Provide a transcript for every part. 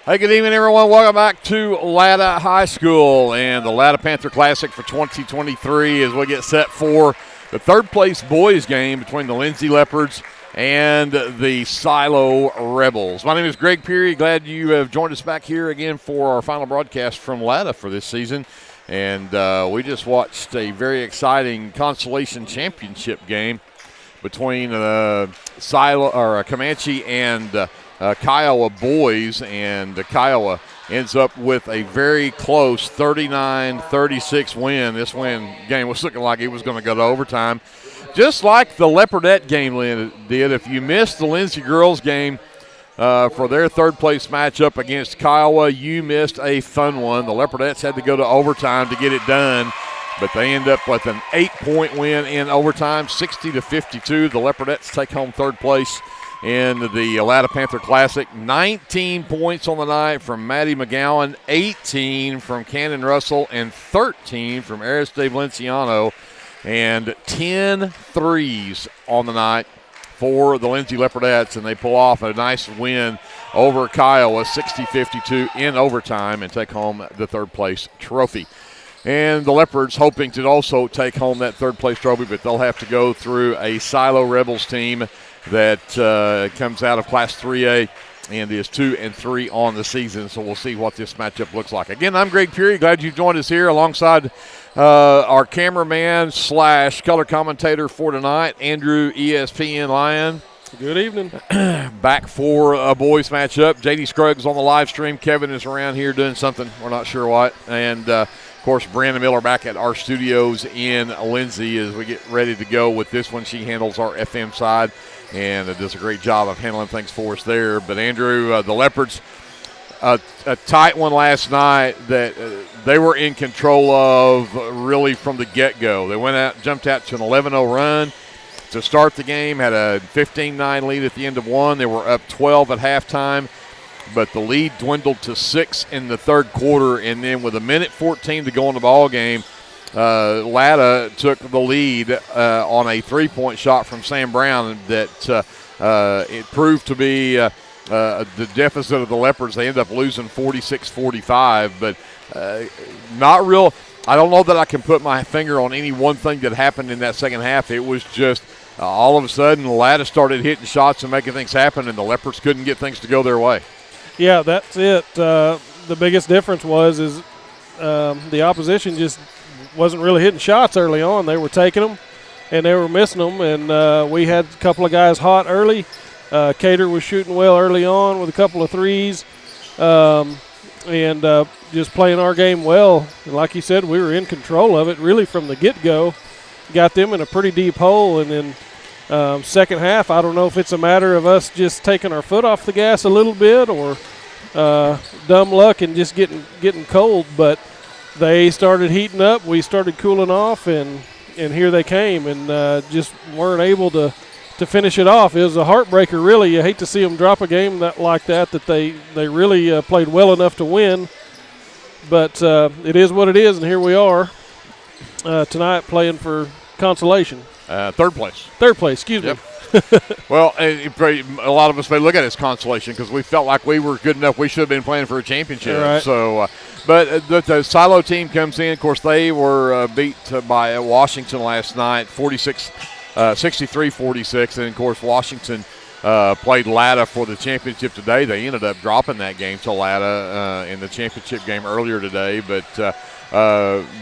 Hey, good evening, everyone. Welcome back to Latta High School and the Latta Panther Classic for 2023 as we get set for the third-place boys game between the Lindsay Leopards and the Silo Rebels. My name is Greg Peary. Glad you have joined us back here again for our final broadcast from Latta for this season. And we just watched a very exciting consolation championship game between Comanche and Kiowa boys, and Kiowa ends up with a very close 39-36 win. This game was looking like it was going to go to overtime, just like the Leopardette game did. If you missed the Lindsay girls game for their third-place matchup against Kiowa, you missed a fun one. The Leopardettes had to go to overtime to get it done, but they end up with an 8-point win in overtime, 60-52. The Leopardettes take home third place in the Latta Panther Classic. 19 points on the night from Maddie McGowan, 18 from Cannon Russell, and 13 from Aristide Valenciano, and 10 threes on the night for the Lindsay Leopardettes, and they pull off a nice win over Kiowa, 60-52 in overtime, and take home the third-place trophy. And the Leopards hoping to also take home that third-place trophy, but they'll have to go through a Silo Rebels team that comes out of Class 3A and is 2-3 on the season. So we'll see what this matchup looks like. Again, I'm Greg Peary. Glad you joined us here alongside our cameraman / color commentator for tonight, Andrew ESPN Lyon. Good evening. Back for a boys matchup. JD Scruggs on the live stream. Kevin is around here doing something. We're not sure what. And, of course, Brandon Miller back at our studios in Lindsay as we get ready to go with this one. She handles our FM side and does a great job of handling things for us there. But, Andrew, the Leopards, a tight one last night that they were in control of really from the get-go. They jumped out to an 11-0 run to start the game, had a 15-9 lead at the end of one. They were up 12 at halftime, but the lead dwindled to 6 in the third quarter, and then with 1:14 to go in the ball game, Latta took the lead on a three-point shot from Sam Brown that it proved to be the deficit of the Leopards. They ended up losing 46-45, but not real. I don't know that I can put my finger on any one thing that happened in that second half. It was just all of a sudden Latta started hitting shots and making things happen, and the Leopards couldn't get things to go their way. Yeah, that's it. The biggest difference was the opposition just wasn't really hitting shots early on. They were taking them, and they were missing them, and we had a couple of guys hot early. Cater was shooting well early on with a couple of threes, and just playing our game well. And like you said, we were in control of it really from the get-go. Got them in a pretty deep hole, and then second half, I don't know if it's a matter of us just taking our foot off the gas a little bit or dumb luck and just getting cold, but they started heating up. We started cooling off, and here they came, and just weren't able to finish it off. It was a heartbreaker, really. You hate to see them drop a game like that they really played well enough to win. But it is what it is, and here we are tonight playing for consolation. Third place. Third place, excuse me. Well, a lot of us may look at it as consolation because we felt like we were good enough. We should have been playing for a championship. Right. So, but the Silo team comes in. Of course, they were beat by Washington last night, 63-46. And, of course, Washington played Latta for the championship today. They ended up dropping that game to Latta in the championship game earlier today. But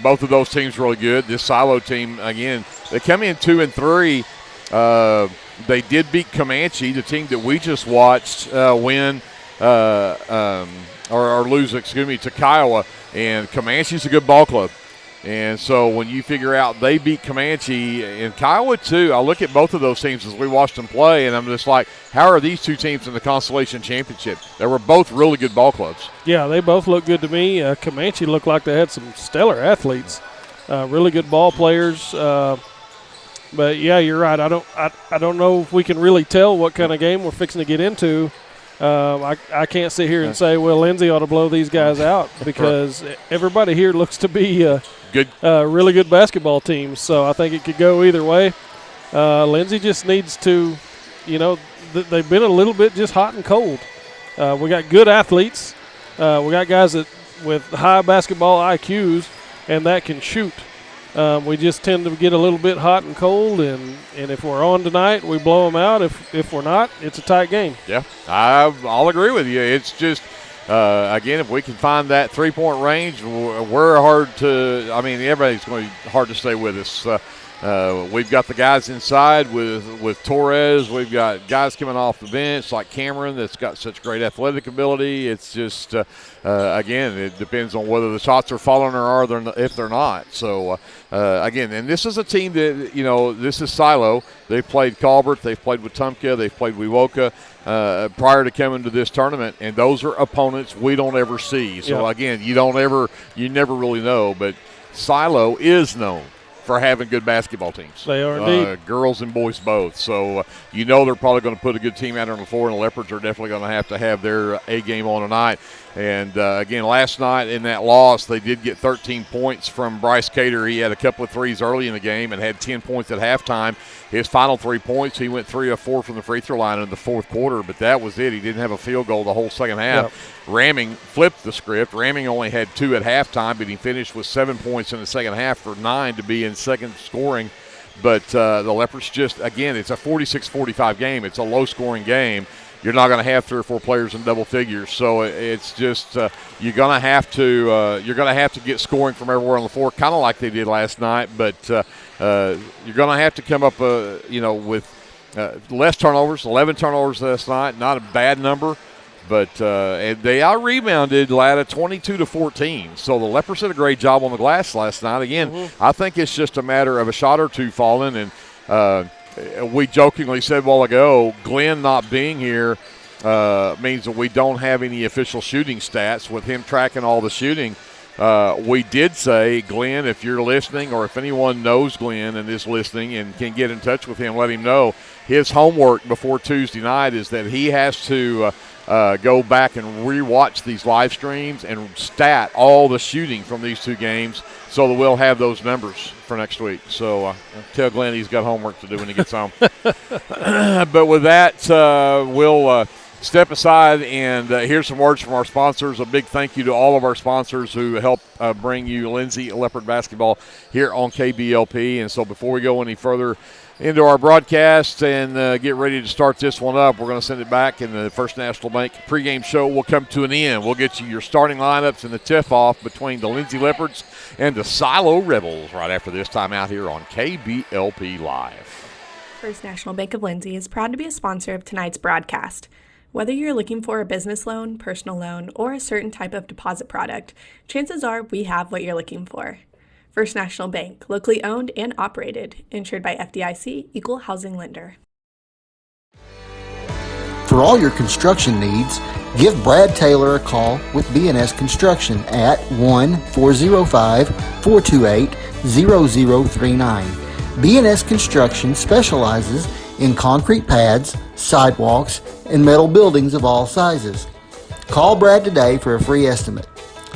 both of those teams really good. This Silo team, again, they come in 2-3. They did beat Comanche, the team that we just watched win or lose, to Kiowa. And Comanche's a good ball club. And so when you figure out they beat Comanche and Kiowa too, I look at both of those teams as we watched them play, and I'm just like, how are these two teams in the Constellation Championship? They were both really good ball clubs. Yeah, they both look good to me. Comanche looked like they had some stellar athletes, really good ball players. But yeah, you're right. I don't know if we can really tell what kind of game we're fixing to get into. I can't sit here and say, well, Lindsay ought to blow these guys out because everybody here looks to be really good basketball teams. So I think it could go either way. Lindsay just needs to, they've been a little bit just hot and cold. We got good athletes. We got guys with high basketball IQs and that can shoot. We just tend to get a little bit hot and cold, and if we're on tonight, we blow them out. If we're not, it's a tight game. Yeah, I'll agree with you. It's just, again, if we can find that three-point range, we're hard to – I mean, everybody's going to be hard to stay with us. We've got the guys inside with Torres. We've got guys coming off the bench like Cameron that's got such great athletic ability. It's just, again, it depends on whether the shots are falling or if they're not. So, again, and this is a team that, this is Silo. They've played Colbert. They've played with Wetumpka. They've played Wewoka prior to coming to this tournament, and those are opponents we don't ever see. So, again, you never really know, but Silo is known for having good basketball teams. They are indeed. Girls and boys both. So, they're probably going to put a good team out on the floor, and the Leopards are definitely going to have their A game on tonight. And, again, last night in that loss, they did get 13 points from Bryce Cater. He had a couple of threes early in the game and had 10 points at halftime. His final 3 points, he went 3 of 4 from the free throw line in the fourth quarter, but that was it. He didn't have a field goal the whole second half. Yep. Ramming flipped the script. Ramming only had 2 at halftime, but he finished with 7 points in the second half for 9 to be in second scoring. But the Leopards just, again, it's a 46-45 game. It's a low-scoring game. You're not going to have 3 or 4 players in double figures, so it's just you're going to have to get scoring from everywhere on the floor, kind of like they did last night. But you're going to have to come up, with less turnovers. 11 turnovers last night, not a bad number, but and they out-rebounded Latta 22-14. So the Leopards did a great job on the glass last night. Again, I think it's just a matter of a shot or two falling, and we jokingly said a while ago, Glenn not being here means that we don't have any official shooting stats with him tracking all the shooting. We did say, Glenn, if you're listening or if anyone knows Glenn and is listening and can get in touch with him, let him know his homework before Tuesday night is that he has to go back and rewatch these live streams and stat all the shooting from these 2 games so that we'll have those numbers for next week. So tell Glenn he's got homework to do when he gets home. But with that, we'll step aside and hear some words from our sponsors. A big thank you to all of our sponsors who help bring you Lindsay Leopard basketball here on KBLP. And so before we go any further into our broadcast and get ready to start this one up, we're going to send it back, and the First National Bank pregame show will come to an end. We'll get you your starting lineups and the tip-off between the Lindsay Leopards and the Silo Rebels right after this time out here on KBLP Live. First National Bank of Lindsay is proud to be a sponsor of tonight's broadcast. Whether you're looking for a business loan, personal loan, or a certain type of deposit product, chances are we have what you're looking for. First National Bank, locally owned and operated, insured by FDIC, Equal Housing Lender. For all your construction needs, give Brad Taylor a call with BNS Construction at 1-405-428-0039. BNS Construction specializes in concrete pads, sidewalks, and metal buildings of all sizes. Call Brad today for a free estimate.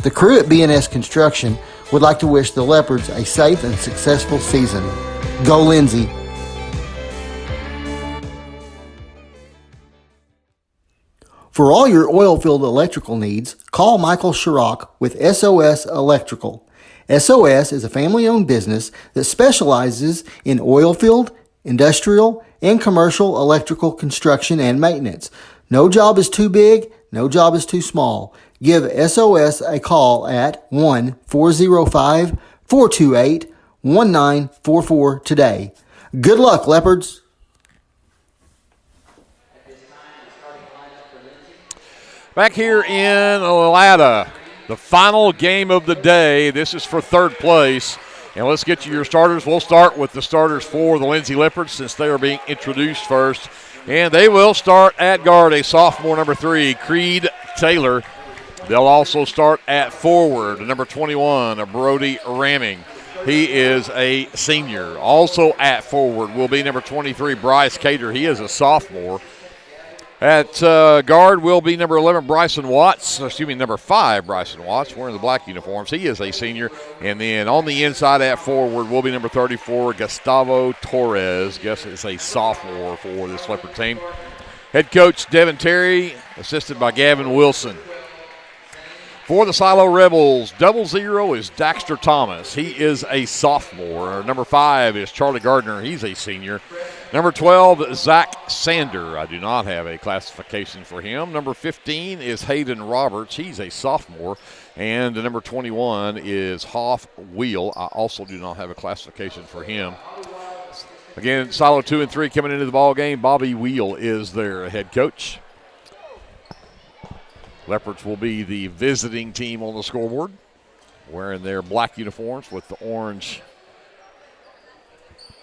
The crew at BNS Construction would like to wish the Leopards a safe and successful season. Go Lindsay! For all your oil-filled electrical needs, call Michael Sharrock with SOS Electrical. SOS is a family-owned business that specializes in oil-filled, industrial, and commercial electrical construction and maintenance. No job is too big, no job is too small. Give SOS a call at 1-405-428-1944 today. Good luck, Leopards! Back here in Latta, the final game of the day. This is for third place. And let's get you your starters. We'll start with the starters for the Lindsay Leopards since they are being introduced first. And they will start at guard, a sophomore, number 3, Creed Taylor. They'll also start at forward, number 21, Brody Ramming. He is a senior. Also at forward will be number 23, Bryce Cater. He is a sophomore. At guard will be number 11, number 5, Bryson Watts, wearing the black uniforms. He is a senior. And then on the inside at forward will be number 34, Gustavo Torres. Guess it's a sophomore for this Leopard team. Head coach Devin Terry, assisted by Gavin Wilson. For the Silo Rebels, 00 is Daxter Thomas. He is a sophomore. Number 5 is Charlie Gardner. He's a senior. Number 12, Zach Sander. I do not have a classification for him. Number 15 is Hayden Roberts. He's a sophomore. And the number 21 is Hoff Wheel. I also do not have a classification for him. Again, Silo 2 and 3 coming into the ball game. Bobby Wheel is their head coach. Leopards will be the visiting team on the scoreboard, wearing their black uniforms with the orange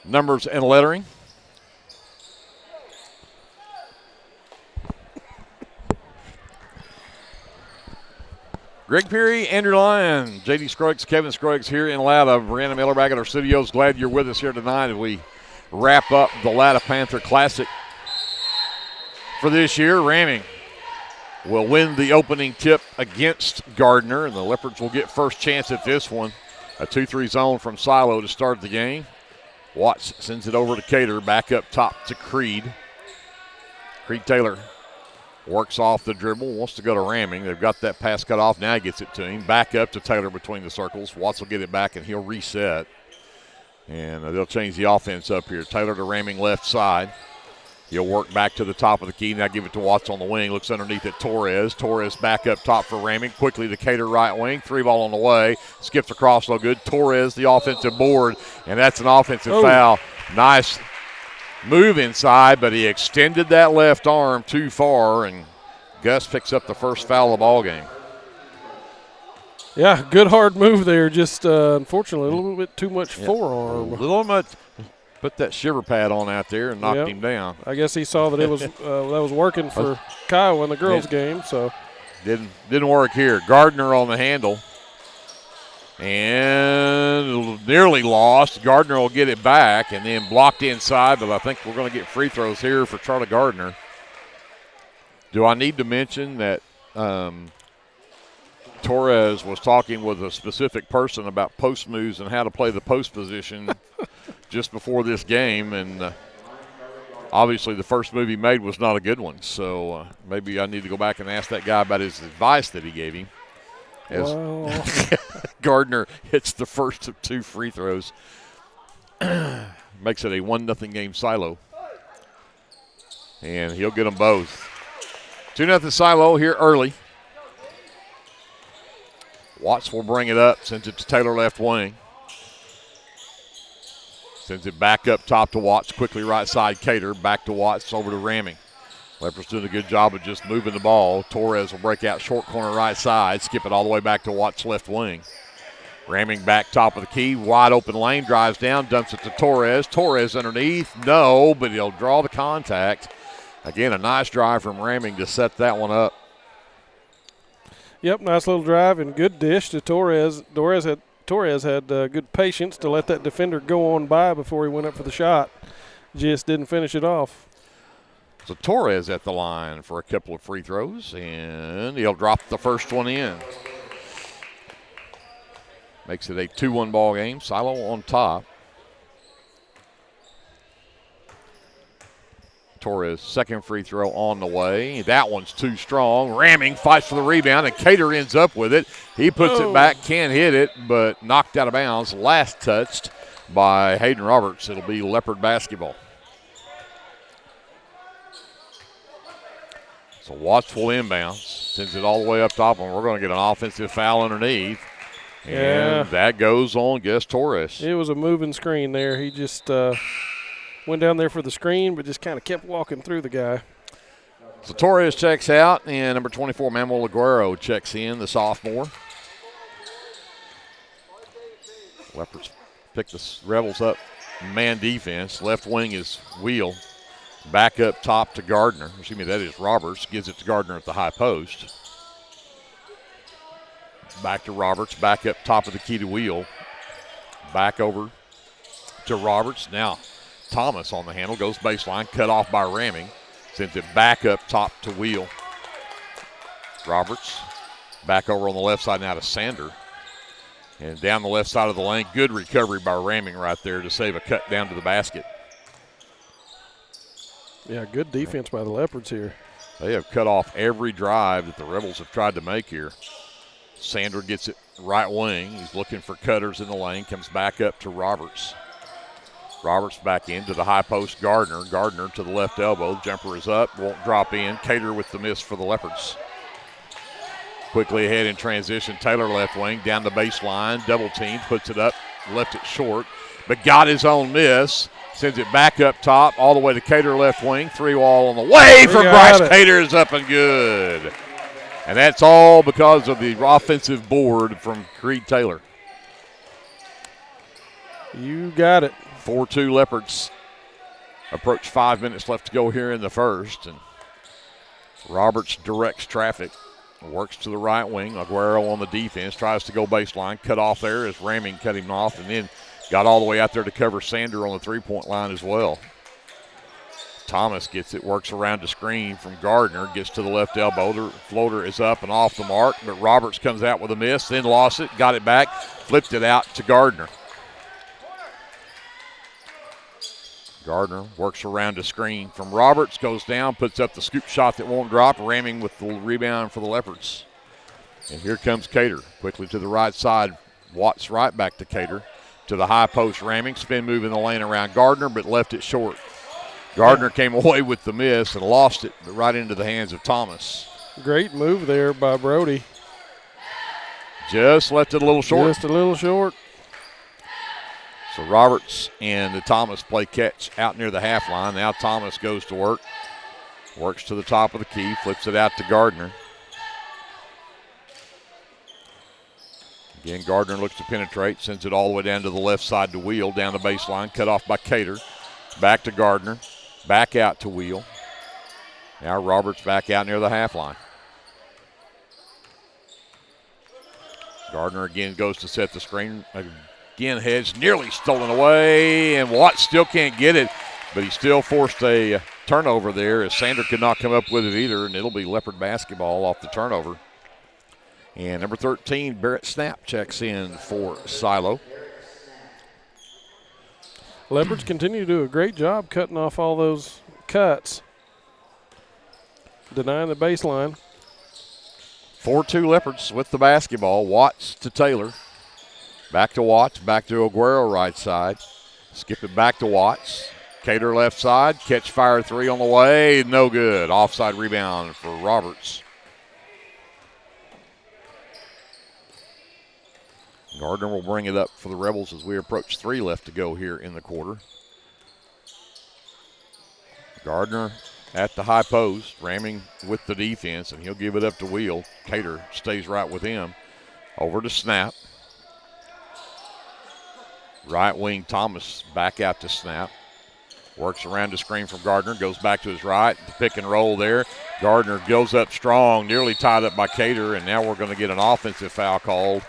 numbers and lettering. Greg Peary, Andrew Lyon, J.D. Scruggs, Kevin Scruggs here in Latta. Brianna Miller back at our studios. Glad you're with us here tonight as we wrap up the Latta Panther Classic for this year. Ramming will win the opening tip against Gardner, and the Leopards will get first chance at this one. A 2-3 zone from Silo to start the game. Watts sends it over to Cater, back up top to Creed. Creed Taylor works off the dribble, wants to go to Ramming. They've got that pass cut off. Now he gets it to him. Back up to Taylor between the circles. Watts will get it back, and he'll reset. And they'll change the offense up here. Taylor to Ramming left side. He'll work back to the top of the key. Now give it to Watts on the wing. Looks underneath at Torres. Torres back up top for Ramming. Quickly to Cater right wing. 3-ball on the way. Skips across, no good. Torres, the offensive board, and that's an offensive foul. Nice move inside, but he extended that left arm too far, and Gus picks up the first foul of the ball game. Yeah, good hard move there. Just unfortunately a little bit too much forearm. A little much. Put that shiver pad on out there and knocked him down. I guess he saw that it was that was working for Kyle in the girls' game. So didn't work here. Gardner on the handle and nearly lost. Gardner will get it back and then blocked inside, but I think we're going to get free throws here for Charlie Gardner. Do I need to mention that Torres was talking with a specific person about post moves and how to play the post position just before this game, and obviously the first move he made was not a good one, so maybe I need to go back and ask that guy about his advice that he gave him. As Gardner hits the first of 2 free throws. Makes it a 1-0 game Silo. And he'll get them both. 2-0 Silo here early. Watts will bring it up, sends it to Taylor left wing. Sends it back up top to Watts, quickly right side Cater, back to Watts, over to Ramming. Leopards doing a good job of just moving the ball. Torres will break out short corner right side, skip it all the way back to Watts left wing. Ramming back top of the key, wide open lane, drives down, dumps it to Torres. Torres underneath, no, but he'll draw the contact. Again, a nice drive from Ramming to set that one up. Yep, nice little drive and good dish to Torres. Torres had good patience to let that defender go on by before he went up for the shot. Just didn't finish it off. So Torres at the line for a couple of free throws, and he'll drop the first one in. Makes it a 2-1 ball game. Silo on top. Torres' second free throw on the way. That one's too strong. Ramming fights for the rebound, and Cater ends up with it. He puts it back, can't hit it, but knocked out of bounds. Last touched by Hayden Roberts. It'll be Leopard basketball. So Watts will inbound, sends it all the way up top, and we're going to get an offensive foul underneath. And that goes on Gus Torres. It was a moving screen there. He just went down there for the screen, but just kind of kept walking through the guy. So Torres checks out, and number 24, Manuel Aguero, checks in, the sophomore. Leopards pick the Rebels up man defense. Left wing is Wheel. Back up top to Gardner. Excuse me, that is Roberts. Gives it to Gardner at the high post. Back to Roberts. Back up top of the key to Wheel. Back over to Roberts. Now Thomas on the handle. Goes baseline. Cut off by Ramming. Sends it back up top to Wheel. Roberts. Back over on the left side now to Sander. And down the left side of the lane. Good recovery by Ramming right there to save a cut down to the basket. Yeah, good defense by the Leopards here. They have cut off every drive that the Rebels have tried to make here. Sandra gets it right wing. He's looking for cutters in the lane. Comes back up to Roberts. Roberts back into the high post. Gardner. Gardner to the left elbow. Jumper is up. Won't drop in. Cater with the miss for the Leopards. Quickly ahead in transition. Taylor left wing. Down the baseline. Double team. Puts it up. Left it short. But got his own miss. Sends it back up top. All the way to Cater left wing. 3-wall on the way from Bryce Cater is up and good. And that's all because of the offensive board from Creed Taylor. You got it. 4-2 Leopards. Approach 5 minutes left to go here in the first. And Roberts directs traffic. Works to the right wing. Aguero on the defense. Tries to go baseline. Cut off there as Ramming cut him off. And then got all the way out there to cover Sander on the three-point line as well. Thomas gets it. Works around the screen from Gardner. Gets to the left elbow. The floater is up and off the mark. But Roberts comes out with a miss. Then lost it. Got it back. Flipped it out to Gardner. Gardner works around the screen from Roberts, goes down, puts up the scoop shot that won't drop, Ramming with the rebound for the Leopards. And here comes Cater, quickly to the right side. Watts right back to Cater, to the high post, Ramming, spin move in the lane around Gardner, but left it short. Gardner came away with the miss and lost it, but right into the hands of Thomas. Great move there by Brody. Just left it a little short. Just a little short. So Roberts and the Thomas play catch out near the half line. Now Thomas goes to work. Works to the top of the key. Flips it out to Gardner. Again, Gardner looks to penetrate. Sends it all the way down to the left side to Wheel. Down the baseline. Cut off by Cater. Back to Gardner. Back out to Wheel. Now Roberts back out near the half line. Gardner again goes to set the screen. Again, Hedge nearly stolen away, and Watts still can't get it, but he still forced a turnover there as Sander could not come up with it either, and it'll be Leopard basketball off the turnover. And number 13, Barrett Snap, checks in for Silo. Leopards continue to do a great job cutting off all those cuts, denying the baseline. 4-2 Leopards with the basketball. Watts to Taylor. Back to Watts, back to Aguero right side. Skip it back to Watts. Cater left side, catch fire three on the way, no good. Offside rebound for Roberts. Gardner will bring it up for the Rebels as we approach 3 left to go here in the quarter. Gardner at the high post, ramming with the defense, and he'll give it up to Wheel. Cater stays right with him. Over to Snap. Right wing Thomas back out to Snap. Works around the screen from Gardner. Goes back to his right. The pick and roll there. Gardner goes up strong. Nearly tied up by Cater. And now we're going to get an offensive foul called.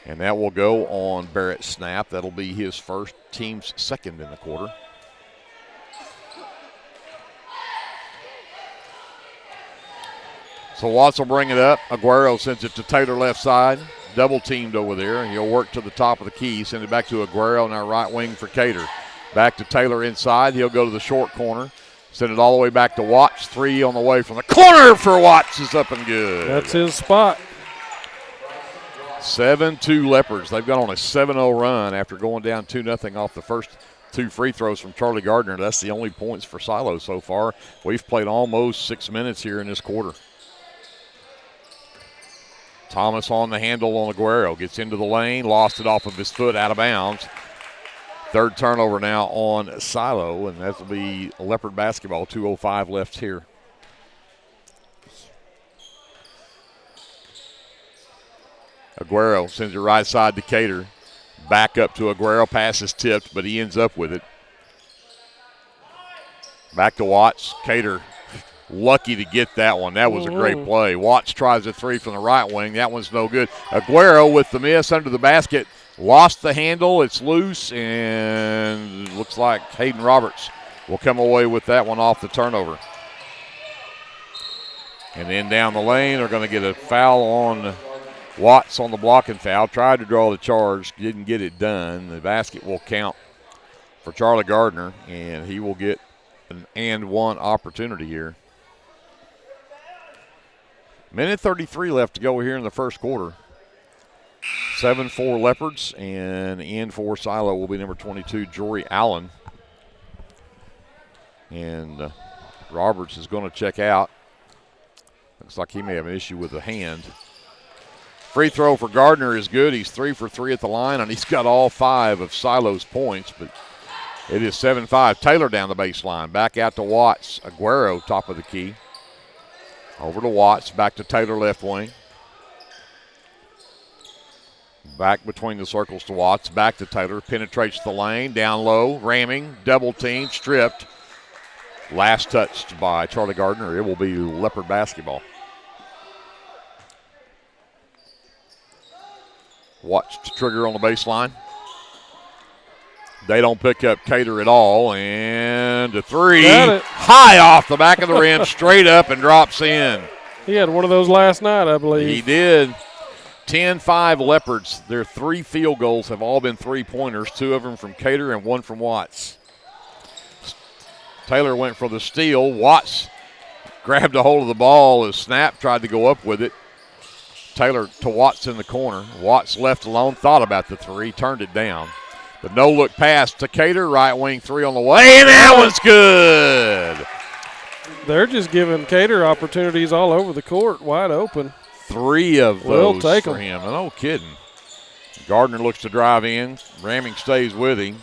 And that will go on Barrett Snap. That'll be his first, team's second in the quarter. So Watts will bring it up. Aguero sends it to Taylor left side. Double teamed over there. He'll work to the top of the key. Send it back to Aguero, now right wing for Cater. Back to Taylor inside. He'll go to the short corner. Send it all the way back to Watts. 3 on the way from the corner for Watts is up and good. That's his spot. 7-2 Leopards. They've gone on a 7-0 run after going down 2-0 off the first 2 free throws from Charlie Gardner. That's the only points for Silo so far. We've played almost 6 minutes here in this quarter. Thomas on the handle on Aguero. Gets into the lane. Lost it off of his foot out of bounds. Third turnover now on Silo, and that will be Leopard basketball. 2:05 left here. Aguero sends it right side to Cater. Back up to Aguero. Pass is tipped, but he ends up with it. Back to Watts. Cater lucky to get that one. That was a great play. Watts tries a 3 from the right wing. That one's no good. Aguero with the miss under the basket. Lost the handle. It's loose, and looks like Hayden Roberts will come away with that one off the turnover. And then down the lane, they're going to get a foul on Watts on the blocking foul. Tried to draw the charge, didn't get it done. The basket will count for Charlie Gardner, and he will get an and one opportunity here. Minute 33 left to go here in the first quarter. 7-4 Leopards, and in for Silo will be number 22, Jory Allen. And Roberts is going to check out. Looks like he may have an issue with the hand. Free throw for Gardner is good. He's 3 for 3 at the line, and he's got all 5 of Silo's points, but it is 7-5. Taylor down the baseline. Back out to Watts. Aguero, top of the key. Over to Watts. Back to Taylor, left wing. Back between the circles to Watts. Back to Taylor. Penetrates the lane. Down low. Ramming. Double team. Stripped. Last touched by Charlie Gardner. It will be Leopard basketball. Watch to trigger on the baseline. They don't pick up Cater at all. And a three. High off the back of the rim, straight up and drops in. He had one of those last night, I believe. He did. 10-5 Leopards. Their 3 field goals have all been 3-pointers, 2 of them from Cater and 1 from Watts. Taylor went for the steal. Watts grabbed a hold of the ball as Snap tried to go up with it. Taylor to Watts in the corner. Watts left alone, thought about the 3, turned it down. The no-look pass to Cater, right wing 3 on the way, and that one's good. They're just giving Cater opportunities all over the court, wide open. 3 of We'll those take for 'em. him. No kidding. Gardner looks to drive in. Ramming stays with him.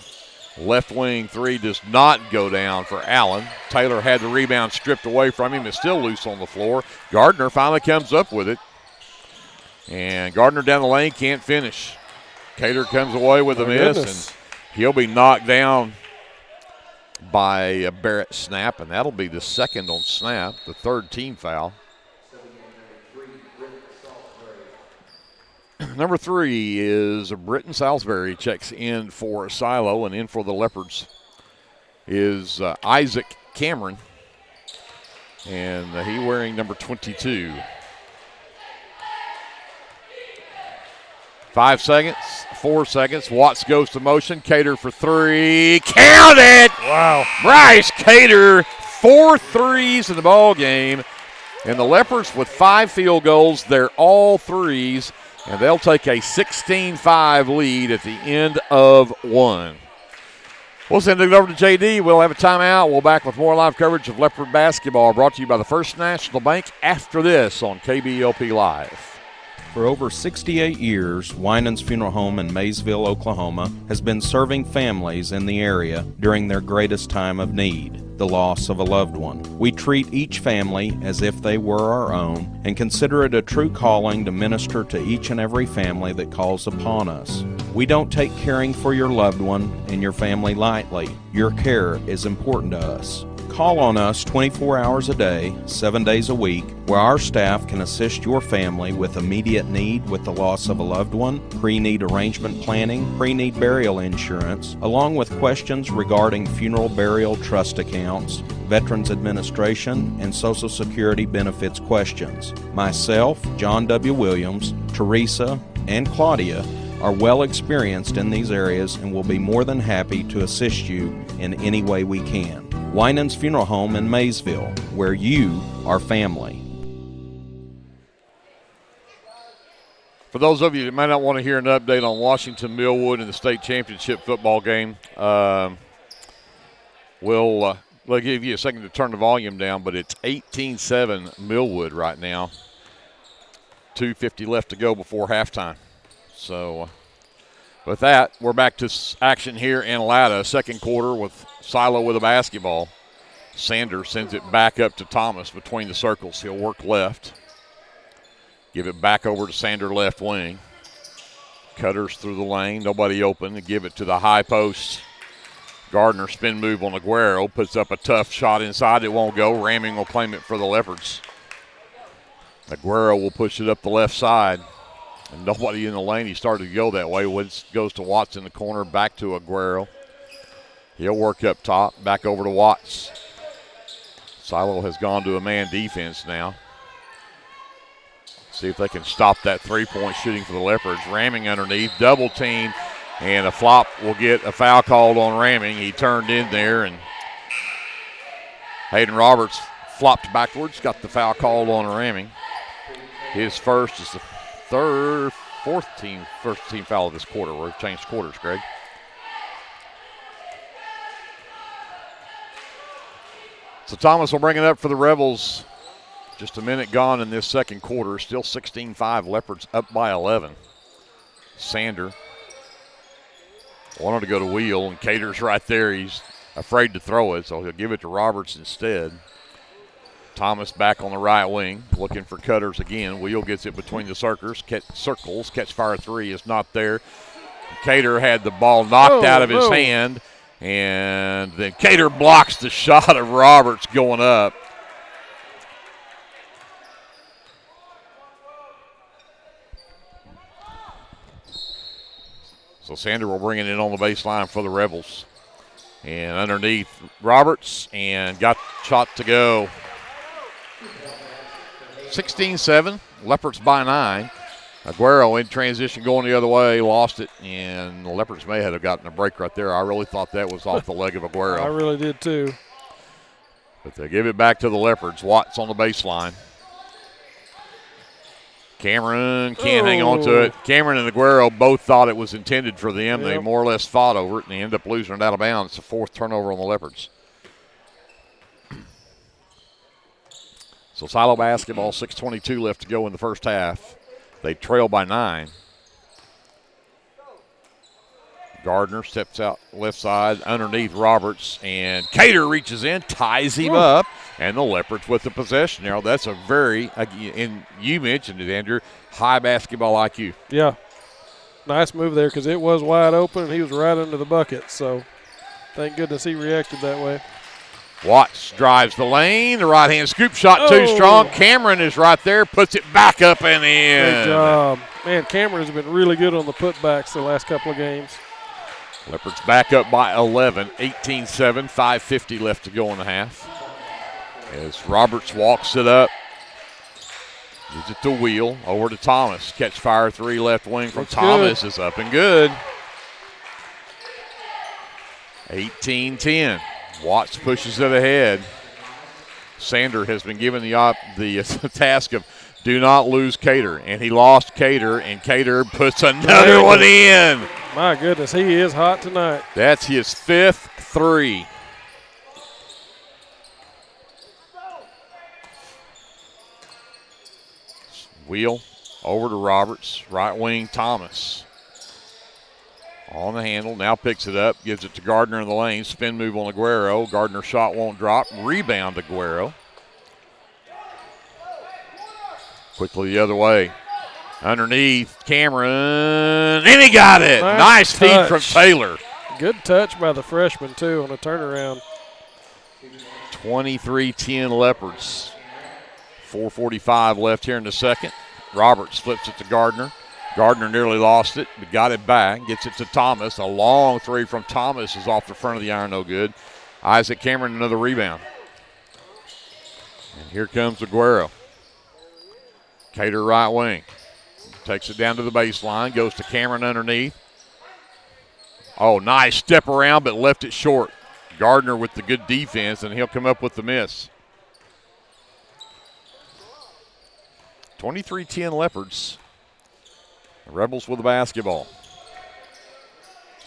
Left wing 3 does not go down for Allen. Taylor had the rebound stripped away from him. It's still loose on the floor. Gardner finally comes up with it. And Gardner down the lane can't finish. Cater comes away with a miss, and he'll be knocked down by a Barrett Snap, and that'll be the second on Snap, the 3rd team foul. Number 3 is Britton Salisbury, checks in for Silo, and in for the Leopards is Isaac Cameron, and he wearing number 22. 5 seconds, 4 seconds. Watts goes to motion. Cater for 3. Count it! Wow. Bryce Cater, 4 threes in the ball game. And the Leopards with 5 field goals. They're all threes. And they'll take a 16-5 lead at the end of 1. We'll send it over to JD. We'll have a timeout. We'll back with more live coverage of Leopard basketball brought to you by the First National Bank after this on KBLP Live. For over 68 years, Winans Funeral Home in Maysville, Oklahoma, has been serving families in the area during their greatest time of need, the loss of a loved one. We treat each family as if they were our own and consider it a true calling to minister to each and every family that calls upon us. We don't take caring for your loved one and your family lightly. Your care is important to us. Call on us 24 hours a day, 7 days a week, where our staff can assist your family with immediate need with the loss of a loved one, pre-need arrangement planning, pre-need burial insurance, along with questions regarding funeral burial trust accounts, Veterans Administration, and Social Security benefits questions. Myself, John W. Williams, Teresa, and Claudia are well experienced in these areas and will be more than happy to assist you in any way we can. Winans Funeral Home in Maysville, where you are family. For those of you that might not want to hear an update on Washington Millwood in the state championship football game, we'll give you a second to turn the volume down, but it's 18-7 Millwood right now. 2:50 left to go before halftime. So with that, we're back to action here in Latta. Second quarter with Silo with a basketball. Sanders sends it back up to Thomas between the circles. He'll work left. Give it back over to Sander left wing. Cutters through the lane. Nobody open. Give it to the high post. Gardner spin move on Aguero. Puts up a tough shot inside. It won't go. Ramming will claim it for the Leopards. Aguero will push it up the left side. And nobody in the lane. He started to go that way. Goes to Watts in the corner. Back to Aguero. He'll work up top. Back over to Watts. Silo has gone to a man defense now. See if they can stop that three-point shooting for the Leopards. Ramming underneath. Double team. And a flop will get a foul called on Ramming. He turned in there, and Hayden Roberts flopped backwards. Got the foul called on Ramming. His first is the first team foul of this quarter. We've changed quarters, Greg. So Thomas will bring it up for the Rebels. Just a minute gone in this second quarter. Still 16-5. Leopards up by 11. Sander wanted to go to Wheel, and Cater's right there. He's afraid to throw it, so he'll give it to Roberts instead. Thomas back on the right wing, looking for cutters again. Wheel gets it between the circles. Catch fire three is not there. Cater had the ball knocked out of his hand, and then Cater blocks the shot of Roberts going up. So Sander will bring it in on the baseline for the Rebels. And underneath Roberts, and got the shot to go. 16-7, Leopards by 9. Aguero in transition going the other way, lost it, and the Leopards may have gotten a break right there. I really thought that was off the leg of Aguero. I really did too. But they give it back to the Leopards. Watts on the baseline. Cameron can't hang on to it. Cameron and Aguero both thought it was intended for them. Yep. They more or less fought over it, and they end up losing it out of bounds. It's the fourth turnover on the Leopards. So Silo basketball, 6:22 left to go in the first half. They trail by 9. Gardner steps out left side underneath Roberts, and Cater reaches in, ties him up, and the Leopards with the possession. Now that's a very, and you mentioned it, Andrew, high basketball IQ. Yeah, nice move there because it was wide open and he was right under the bucket. So thank goodness he reacted that way. Watts drives the lane, the right-hand scoop shot too strong. Cameron is right there, puts it back up and in. Great job. Man, Cameron has been really good on the putbacks the last couple of games. Leopards back up by 11, 18-7, 5:50 left to go in the half. As Roberts walks it up, gives it to Wheel, over to Thomas. Catch fire three left wing from Thomas is up and good. 18-10. Watts pushes it ahead. Sander has been given the task of do not lose Cater, and he lost Cater, and Cater puts another one in. My goodness, he is hot tonight. That's his fifth three. Wheel over to Roberts, right wing Thomas. On the handle, now picks it up, gives it to Gardner in the lane. Spin move on Aguero. Gardner shot won't drop. Rebound Aguero. Quickly the other way. Underneath, Cameron, and he got it. Nice feed from Taylor. Good touch by the freshman, too, on a turnaround. 23-10 Leopards. 4:45 left here in the second. Roberts flips it to Gardner. Gardner nearly lost it, but got it back. Gets it to Thomas. A long three from Thomas is off the front of the iron, no good. Isaac Cameron, another rebound. And here comes Aguero. Cater right wing. Takes it down to the baseline. Goes to Cameron underneath. Oh, nice step around, but left it short. Gardner with the good defense, and he'll come up with the miss. 23-10 Leopards. The Rebels with the basketball.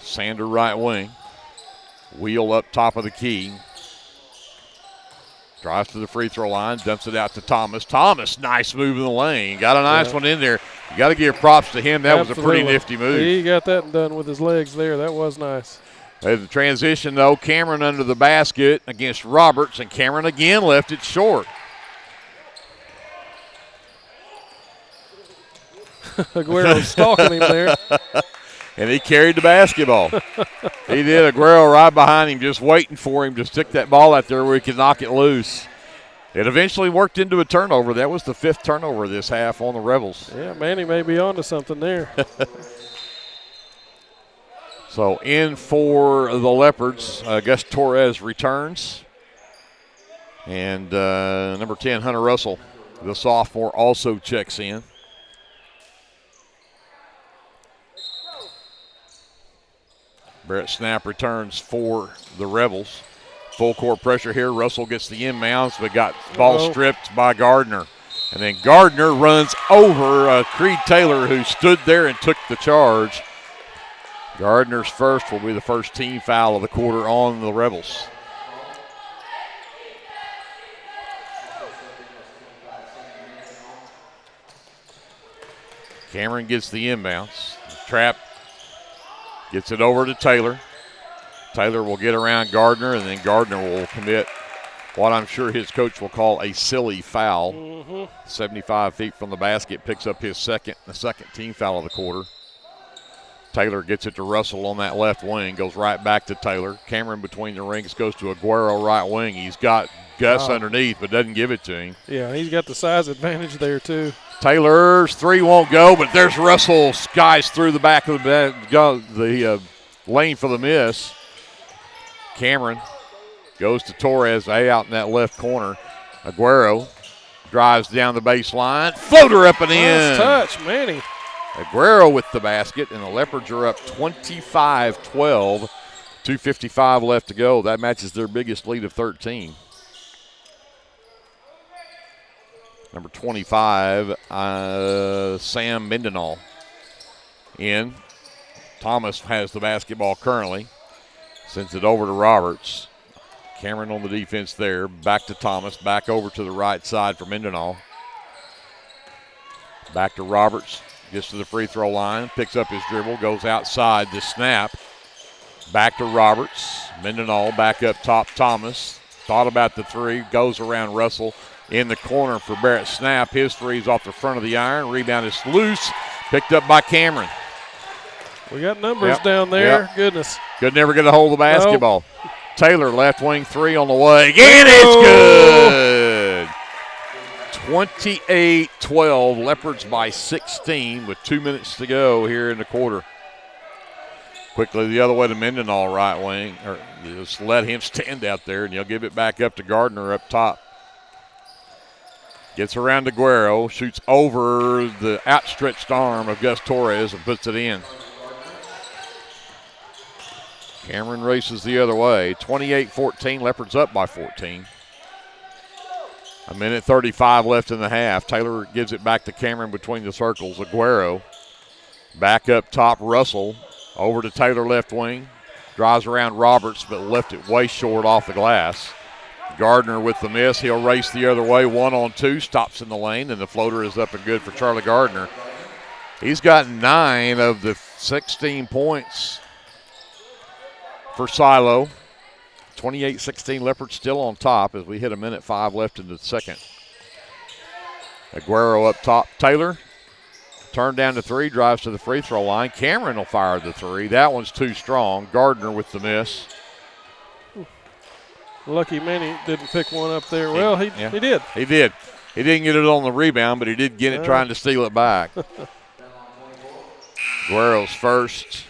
Sander right wing. Wheel up top of the key. Drives to the free throw line, dumps it out to Thomas. Thomas, nice move in the lane. Got a nice one in there. You got to give props to him. That was a pretty nifty move. He got that done with his legs there. That was nice. There's the transition, though. Cameron under the basket against Roberts, and Cameron again left it short. Aguero's stalking him there. And he carried the basketball. He did. Aguero right behind him, just waiting for him to stick that ball out there where he could knock it loose. It eventually worked into a turnover. That was the fifth turnover this half on the Rebels. Yeah, Manny may be onto something there. So in for the Leopards, Gus Torres returns. And number 10, Hunter Russell, the sophomore, also checks in. Barrett Snap returns for the Rebels. Full court pressure here. Russell gets the inbounds, but got ball stripped by Gardner. And then Gardner runs over Creed Taylor, who stood there and took the charge. Gardner's first will be the first team foul of the quarter on the Rebels. Cameron gets the inbounds. Trap gets it over to Taylor. Taylor will get around Gardner, and then Gardner will commit what I'm sure his coach will call a silly foul. 75 feet from the basket, picks up his second team foul of the quarter. Taylor gets it to Russell on that left wing, goes right back to Taylor. Cameron between the rings goes to Aguero right wing. He's got Gus underneath, but doesn't give it to him. Yeah, he's got the size advantage there too. Taylor's three won't go, but there's Russell, skies through the back of the lane for the miss. Cameron goes to Torres, out in that left corner. Aguero drives down the baseline. Floater up and in. Nice touch, Manny. Aguero with the basket, and the Leopards are up 25-12. 2:55 left to go. That matches their biggest lead of 13. Number 25, Sam Mendenhall in. Thomas has the basketball currently. Sends it over to Roberts. Cameron on the defense there. Back to Thomas. Back over to the right side for Mendenhall. Back to Roberts. Gets to the free throw line. Picks up his dribble. Goes outside the snap. Back to Roberts. Mendenhall back up top. Thomas. Thought about the three. Goes around Russell in the corner for Barrett. Snap. His three's off the front of the iron. Rebound is loose. Picked up by Cameron. We got numbers down there. Goodness. Could never get a hold of the basketball. Nope. Taylor, left wing three on the way. And it's good. 28-12. Leopards by 16 with 2 minutes to go here in the quarter. Quickly the other way to Mendenhall, right wing. Or just let him stand out there, and he'll give it back up to Gardner up top. Gets around to Aguero. Shoots over the outstretched arm of Gus Torres and puts it in. Cameron races the other way. 28-14, Leopards up by 14. A minute 35 left in the half. Taylor gives it back to Cameron between the circles. Aguero back up top. Russell over to Taylor left wing. Drives around Roberts, but left it way short off the glass. Gardner with the miss. He'll race the other way. 1-on-2. Stops in the lane, and the floater is up and good for Charlie Gardner. He's got 9 of the 16 points for Silo. 28-16, Leopards still on top as we hit a minute 5 left in the second. Aguero up top. Taylor turned down to three, drives to the free throw line. Cameron will fire the three. That one's too strong. Gardner with the miss. Lucky Manny didn't pick one up there. Well, he did. He did. He didn't get it on the rebound, but he did get it trying to steal it back. Aguero's first.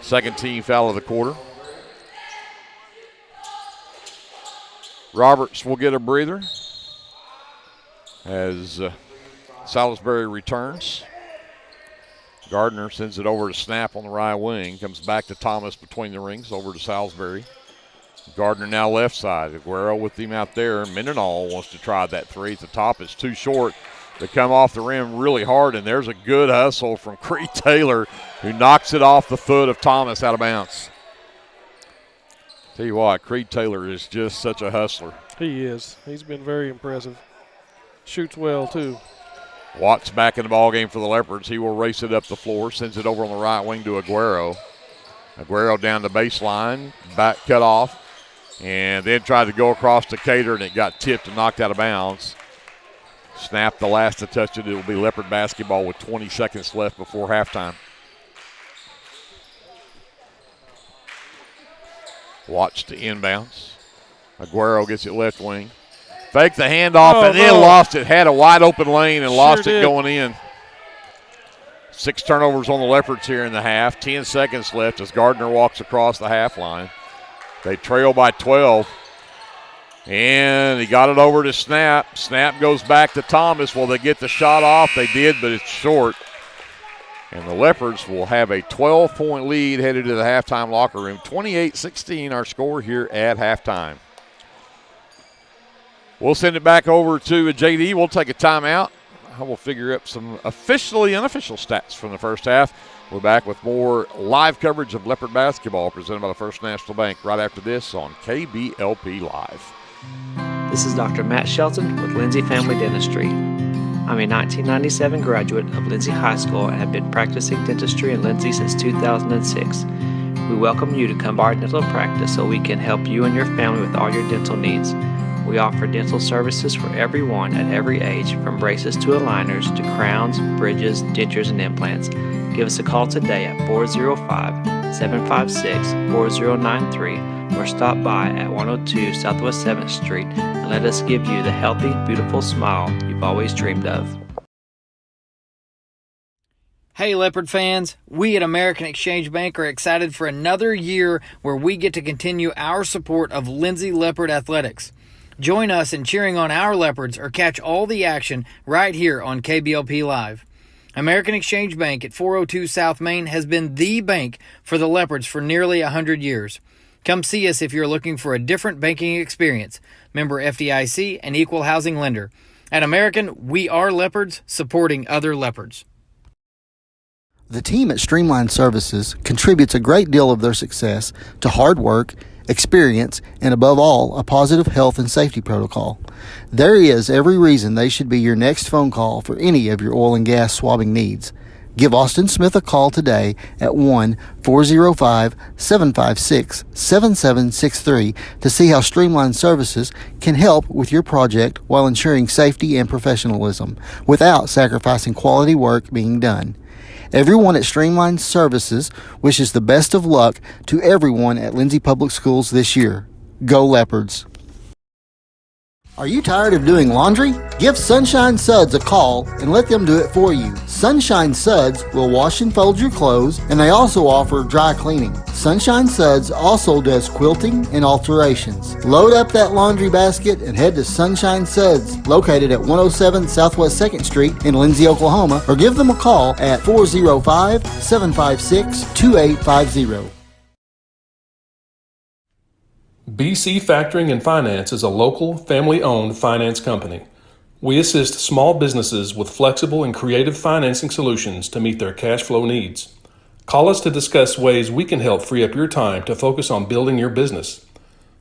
Second team foul of the quarter. Roberts will get a breather as Salisbury returns. Gardner sends it over to Snap on the right wing. Comes back to Thomas between the rings, over to Salisbury. Gardner now left side. Aguero with him out there. Mendenhall wants to try that three at the top. It's too short. They come off the rim really hard, and there's a good hustle from Creed Taylor, who knocks it off the foot of Thomas out of bounds. Tell you what, Creed Taylor is just such a hustler. He is. He's been very impressive. Shoots well, too. Watt's back in the ballgame for the Leopards. He will race it up the floor, sends it over on the right wing to Aguero. Aguero down the baseline, back cut off, and then tried to go across to Cater, and it got tipped and knocked out of bounds. Snap the last to touch it. It will be Leopard basketball with 20 seconds left before halftime. Watch the inbounds. Aguero gets it left wing. Fake the handoff and then lost it. Had a wide open lane and lost it going in. 6 turnovers on the Leopards here in the half. 10 seconds left as Gardner walks across the half line. They trail by 12. And he got it over to Snap. Snap goes back to Thomas. Will they get the shot off? They did, but it's short. And the Leopards will have a 12-point lead headed to the halftime locker room. 28-16 our score here at halftime. We'll send it back over to JD. We'll take a timeout. I will figure up some officially unofficial stats from the first half. We're back with more live coverage of Leopard basketball presented by the First National Bank right after this on KBLP Live. This is Dr. Matt Shelton with Lindsay Family Dentistry. I'm a 1997 graduate of Lindsay High School and have been practicing dentistry in Lindsay since 2006. We welcome you to come by our dental practice so we can help you and your family with all your dental needs. We offer dental services for everyone at every age, from braces to aligners to crowns, bridges, dentures, and implants. Give us a call today at 405-756-4093 or stop by at 102 Southwest 7th Street and let us give you the healthy, beautiful smile you've always dreamed of. Hey Leopard fans, we at American Exchange Bank are excited for another year where we get to continue our support of Lindsay Leopard Athletics. Join us in cheering on our Leopards or catch all the action right here on KBLP Live. American Exchange Bank at 402 South Main has been the bank for the Leopards for nearly 100 years. Come see us if you're looking for a different banking experience. Member FDIC and equal housing lender. At American, we are Leopards supporting other Leopards. The team at Streamline Services contributes a great deal of their success to hard work, experience, and above all, a positive health and safety protocol. There is every reason they should be your next phone call for any of your oil and gas swabbing needs. Give Austin Smith a call today at 1-405-756-7763 to see how Streamline Services can help with your project while ensuring safety and professionalism without sacrificing quality work being done. Everyone at Streamline Services wishes the best of luck to everyone at Lindsay Public Schools this year. Go Leopards! Are you tired of doing laundry? Give Sunshine Suds a call and let them do it for you. Sunshine Suds will wash and fold your clothes, and they also offer dry cleaning. Sunshine Suds also does quilting and alterations. Load up that laundry basket and head to Sunshine Suds, located at 107 Southwest 2nd Street in Lindsay, Oklahoma, or give them a call at 405-756-2850. BC Factoring and Finance is a local, family-owned finance company. We assist small businesses with flexible and creative financing solutions to meet their cash flow needs. Call us to discuss ways we can help free up your time to focus on building your business.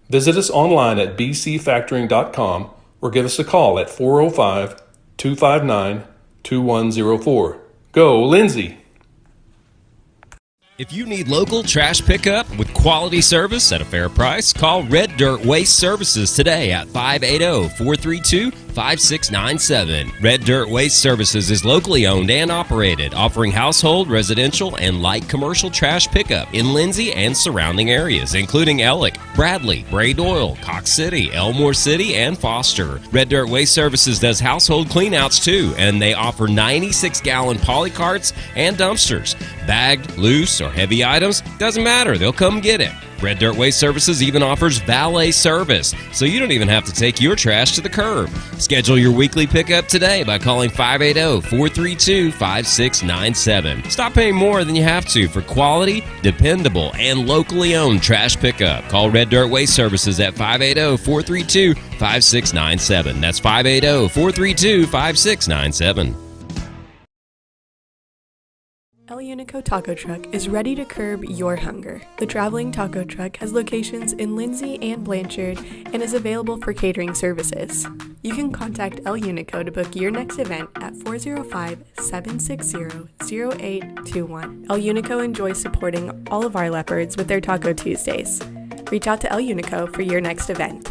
Visit us online at bcfactoring.com or give us a call at 405-259-2104. Go, Lindsay! If you need local trash pickup with quality service at a fair price, call Red Dirt Waste Services today at 580-432-5697. Red Dirt Waste Services is locally owned and operated, offering household, residential, and light commercial trash pickup in Lindsay and surrounding areas, including Ellick, Bradley, Bray Doyle, Cox City, Elmore City, and Foster. Red Dirt Waste Services does household cleanouts too, and they offer 96-gallon poly carts and dumpsters. Bagged, loose, or heavy items, doesn't matter, they'll come get it. Red Dirt Waste Services even offers valet service, so you don't even have to take your trash to the curb. Schedule your weekly pickup today by calling 580-432-5697. Stop paying more than you have to for quality, dependable, and locally owned trash pickup. Call Red Dirt Waste Services at 580-432-5697. That's 580-432-5697. El Unico Taco Truck is ready to curb your hunger. The traveling taco truck has locations in Lindsay and Blanchard and is available for catering services. You can contact El Unico to book your next event at 405-760-0821. El Unico enjoys supporting all of our Leopards with their Taco Tuesdays. Reach out to El Unico for your next event.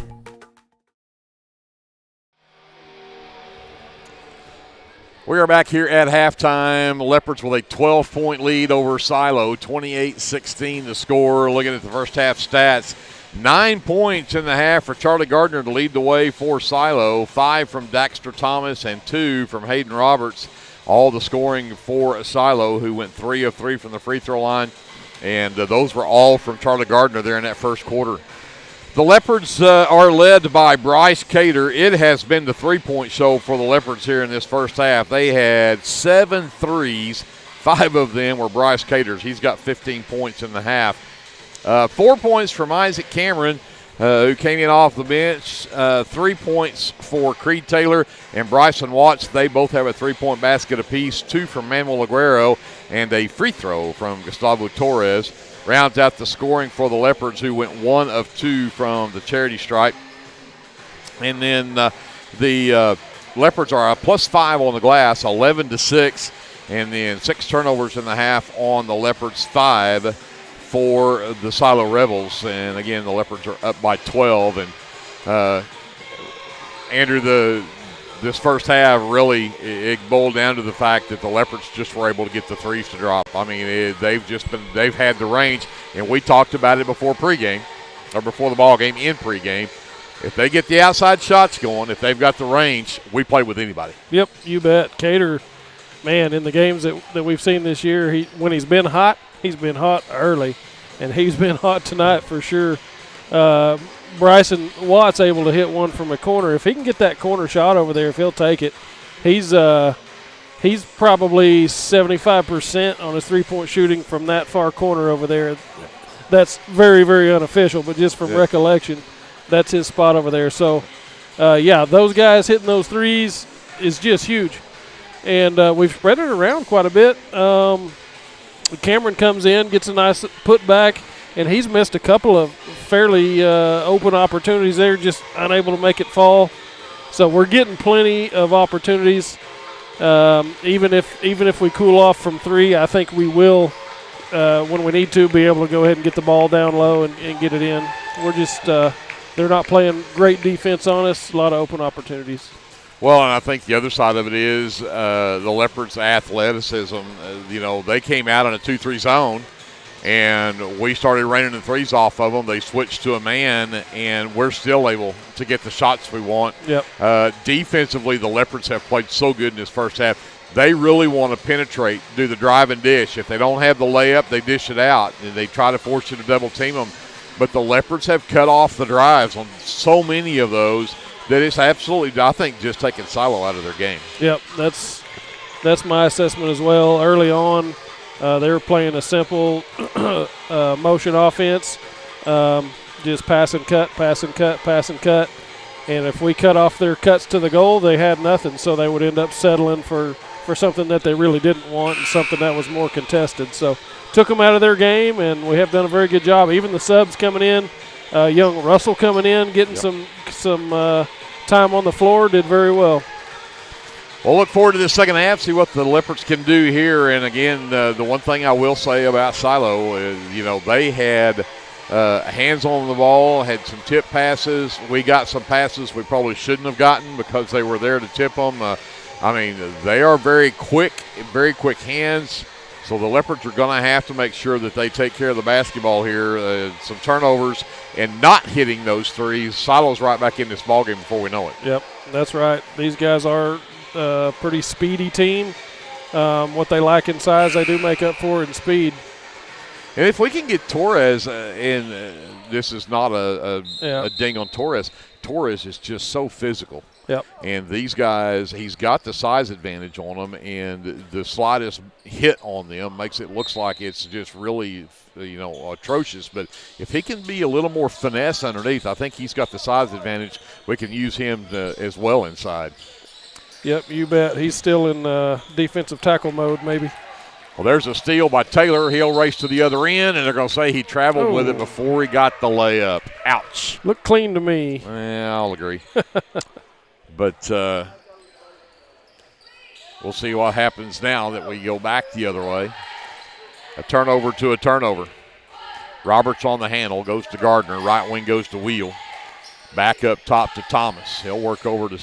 We are back here at halftime. Leopards with a 12-point lead over Silo, 28-16 the score. Looking at the first half stats, 9 points in the half for Charlie Gardner to lead the way for Silo, 5 from Daxter Thomas and 2 from Hayden Roberts. All the scoring for Silo, who went 3 of 3 from the free throw line, and those were all from Charlie Gardner there in that first quarter. The Leopards are led by Bryce Cater. It has been the three-point show for the Leopards here in this first half. They had 7 threes. 5 of them were Bryce Cater's. He's got 15 points in the half. 4 points from Isaac Cameron. who came in off the bench. 3 points for Creed Taylor and Bryson Watts. They both have a 3-point basket apiece, 2 from Manuel Aguero, and a free throw from Gustavo Torres. Rounds out the scoring for the Leopards, who went 1 of 2 from the charity stripe. And then the Leopards are a +5 on the glass, 11-6, and then 6 turnovers in the half on the Leopards, 5 for the Silo Rebels. And again, the Leopards are up by 12. And Andrew, this first half really it boiled down to the fact that the Leopards just were able to get the threes to drop. I mean, they've had the range, and we talked about it before pregame or before the ball game in pregame. If they get the outside shots going, if they've got the range, we play with anybody. Yep, you bet. Cater, man, in the games that we've seen this year, when he's been hot early, and he's been hot tonight for sure. Bryson Watts able to hit one from a corner. If he can get that corner shot over there, if he'll take it, he's probably 75% on his three-point shooting from that far corner over there. That's very, very unofficial, but just from recollection, that's his spot over there. So, those guys hitting those threes is just huge. And we've spread it around quite a bit. Cameron comes in, gets a nice putback, and he's missed a couple of fairly open opportunities there, just unable to make it fall. So we're getting plenty of opportunities. Even if we cool off from three, I think we will, when we need to, be able to go ahead and get the ball down low and get it in. We're just they're not playing great defense on us. A lot of open opportunities. Well, and I think the other side of it is the Leopards' athleticism. They came out in a 2-3 zone, and we started raining the threes off of them. They switched to a man, and we're still able to get the shots we want. Yep. Defensively, the Leopards have played so good in this first half. They really want to penetrate, do the drive and dish. If they don't have the layup, they dish it out, and they try to force you to double team them. But the Leopards have cut off the drives on so many of those that it's absolutely, I think, just taking Silo out of their game. Yep, that's my assessment as well. Early on, they were playing a simple motion offense, just pass and cut, pass and cut, pass and cut. And if we cut off their cuts to the goal, they had nothing, so they would end up settling for something that they really didn't want and something that was more contested. So took them out of their game, and we have done a very good job. Even the subs coming in, young Russell coming in, getting some time on the floor, did very well. We'll look forward to this second half, see what the Leopards can do here. And, again, the one thing I will say about Silo is, they had hands on the ball, had some tip passes. We got some passes we probably shouldn't have gotten because they were there to tip them. They are very quick hands. So the Leopards are going to have to make sure that they take care of the basketball here. Some turnovers and not hitting those threes. Silo's right back in this ballgame before we know it. Yep, that's right. These guys are a pretty speedy team. What they lack in size, they do make up for in speed. And if we can get Torres in, this is not a ding on Torres. Torres is just so physical. Yep. And these guys, he's got the size advantage on them, and the slightest hit on them makes it look like it's just really, atrocious. But if he can be a little more finesse underneath, I think he's got the size advantage. We can use him as well inside. Yep, you bet. He's still in defensive tackle mode maybe. Well, there's a steal by Taylor. He'll race to the other end, and they're going to say he traveled with it before he got the layup. Ouch. Looked clean to me. Yeah, I'll agree. But we'll see what happens now that we go back the other way. A turnover to a turnover. Roberts on the handle, goes to Gardner. Right wing goes to Wheel. Back up top to Thomas. He'll work over to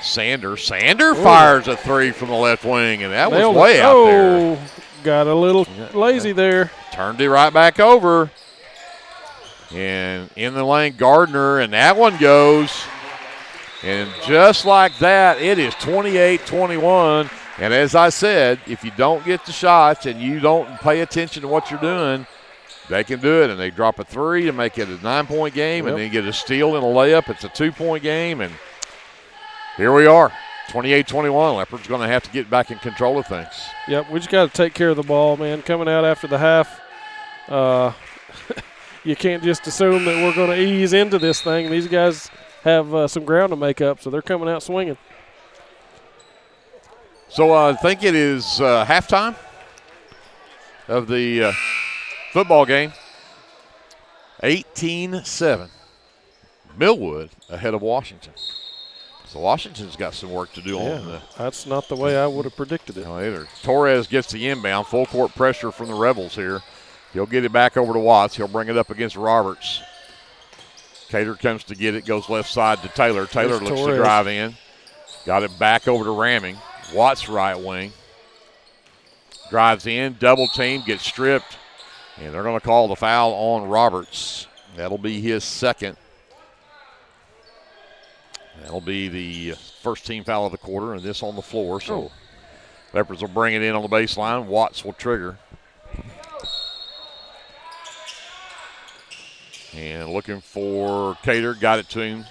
Sander. Sander fires a three from the left wing, and that was way out there. Got a little lazy there. Turned it right back over. And in the lane, Gardner, and that one goes. And just like that, it is 28-21. And as I said, if you don't get the shots and you don't pay attention to what you're doing, they can do it. And they drop a three to make it a 9-point game, and then get a steal and a layup. It's a 2-point game, and here we are, 28-21. Leopards going to have to get back in control of things. Yep, we just got to take care of the ball, man. Coming out after the half, you can't just assume that we're going to ease into this thing. These guys have some ground to make up, so they're coming out swinging. So I think it is halftime of the football game. 18-7. Millwood ahead of Washington. So Washington's got some work to do on the. That's not the way I would have predicted it. No, either. Torres gets the inbound. Full court pressure from the Rebels here. He'll get it back over to Watts. He'll bring it up against Roberts. Cater comes to get it, goes left side to Taylor. Taylor looks to drive in. Got it back over to Ramming. Watts right wing. Drives in, double team, gets stripped. And they're going to call the foul on Roberts. That'll be his second. That'll be the first team foul of the quarter, and this on the floor. So Leopards will bring it in on the baseline. Watts will trigger. And looking for Cater, got it to him.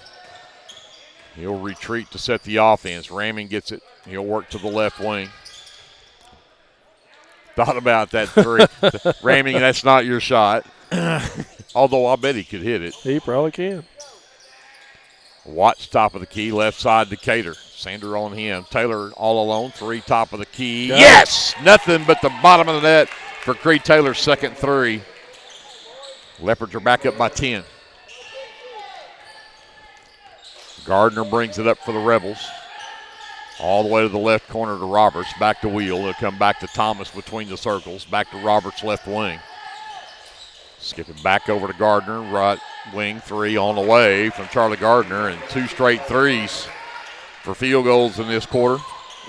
He'll retreat to set the offense. Ramming gets it. He'll work to the left wing. Thought about that three. Ramming, that's not your shot. Although I bet he could hit it. He probably can. Watts top of the key, left side to Cater. Sander on him. Taylor all alone, three top of the key. Yes! Nothing but the bottom of the net for Creed Taylor's second three. Leopards are back up by 10. Gardner brings it up for the Rebels. All the way to the left corner to Roberts. Back to Wheel. They'll come back to Thomas between the circles. Back to Roberts' left wing. Skipping back over to Gardner. Right wing three on the way from Charlie Gardner. And two straight threes for field goals in this quarter.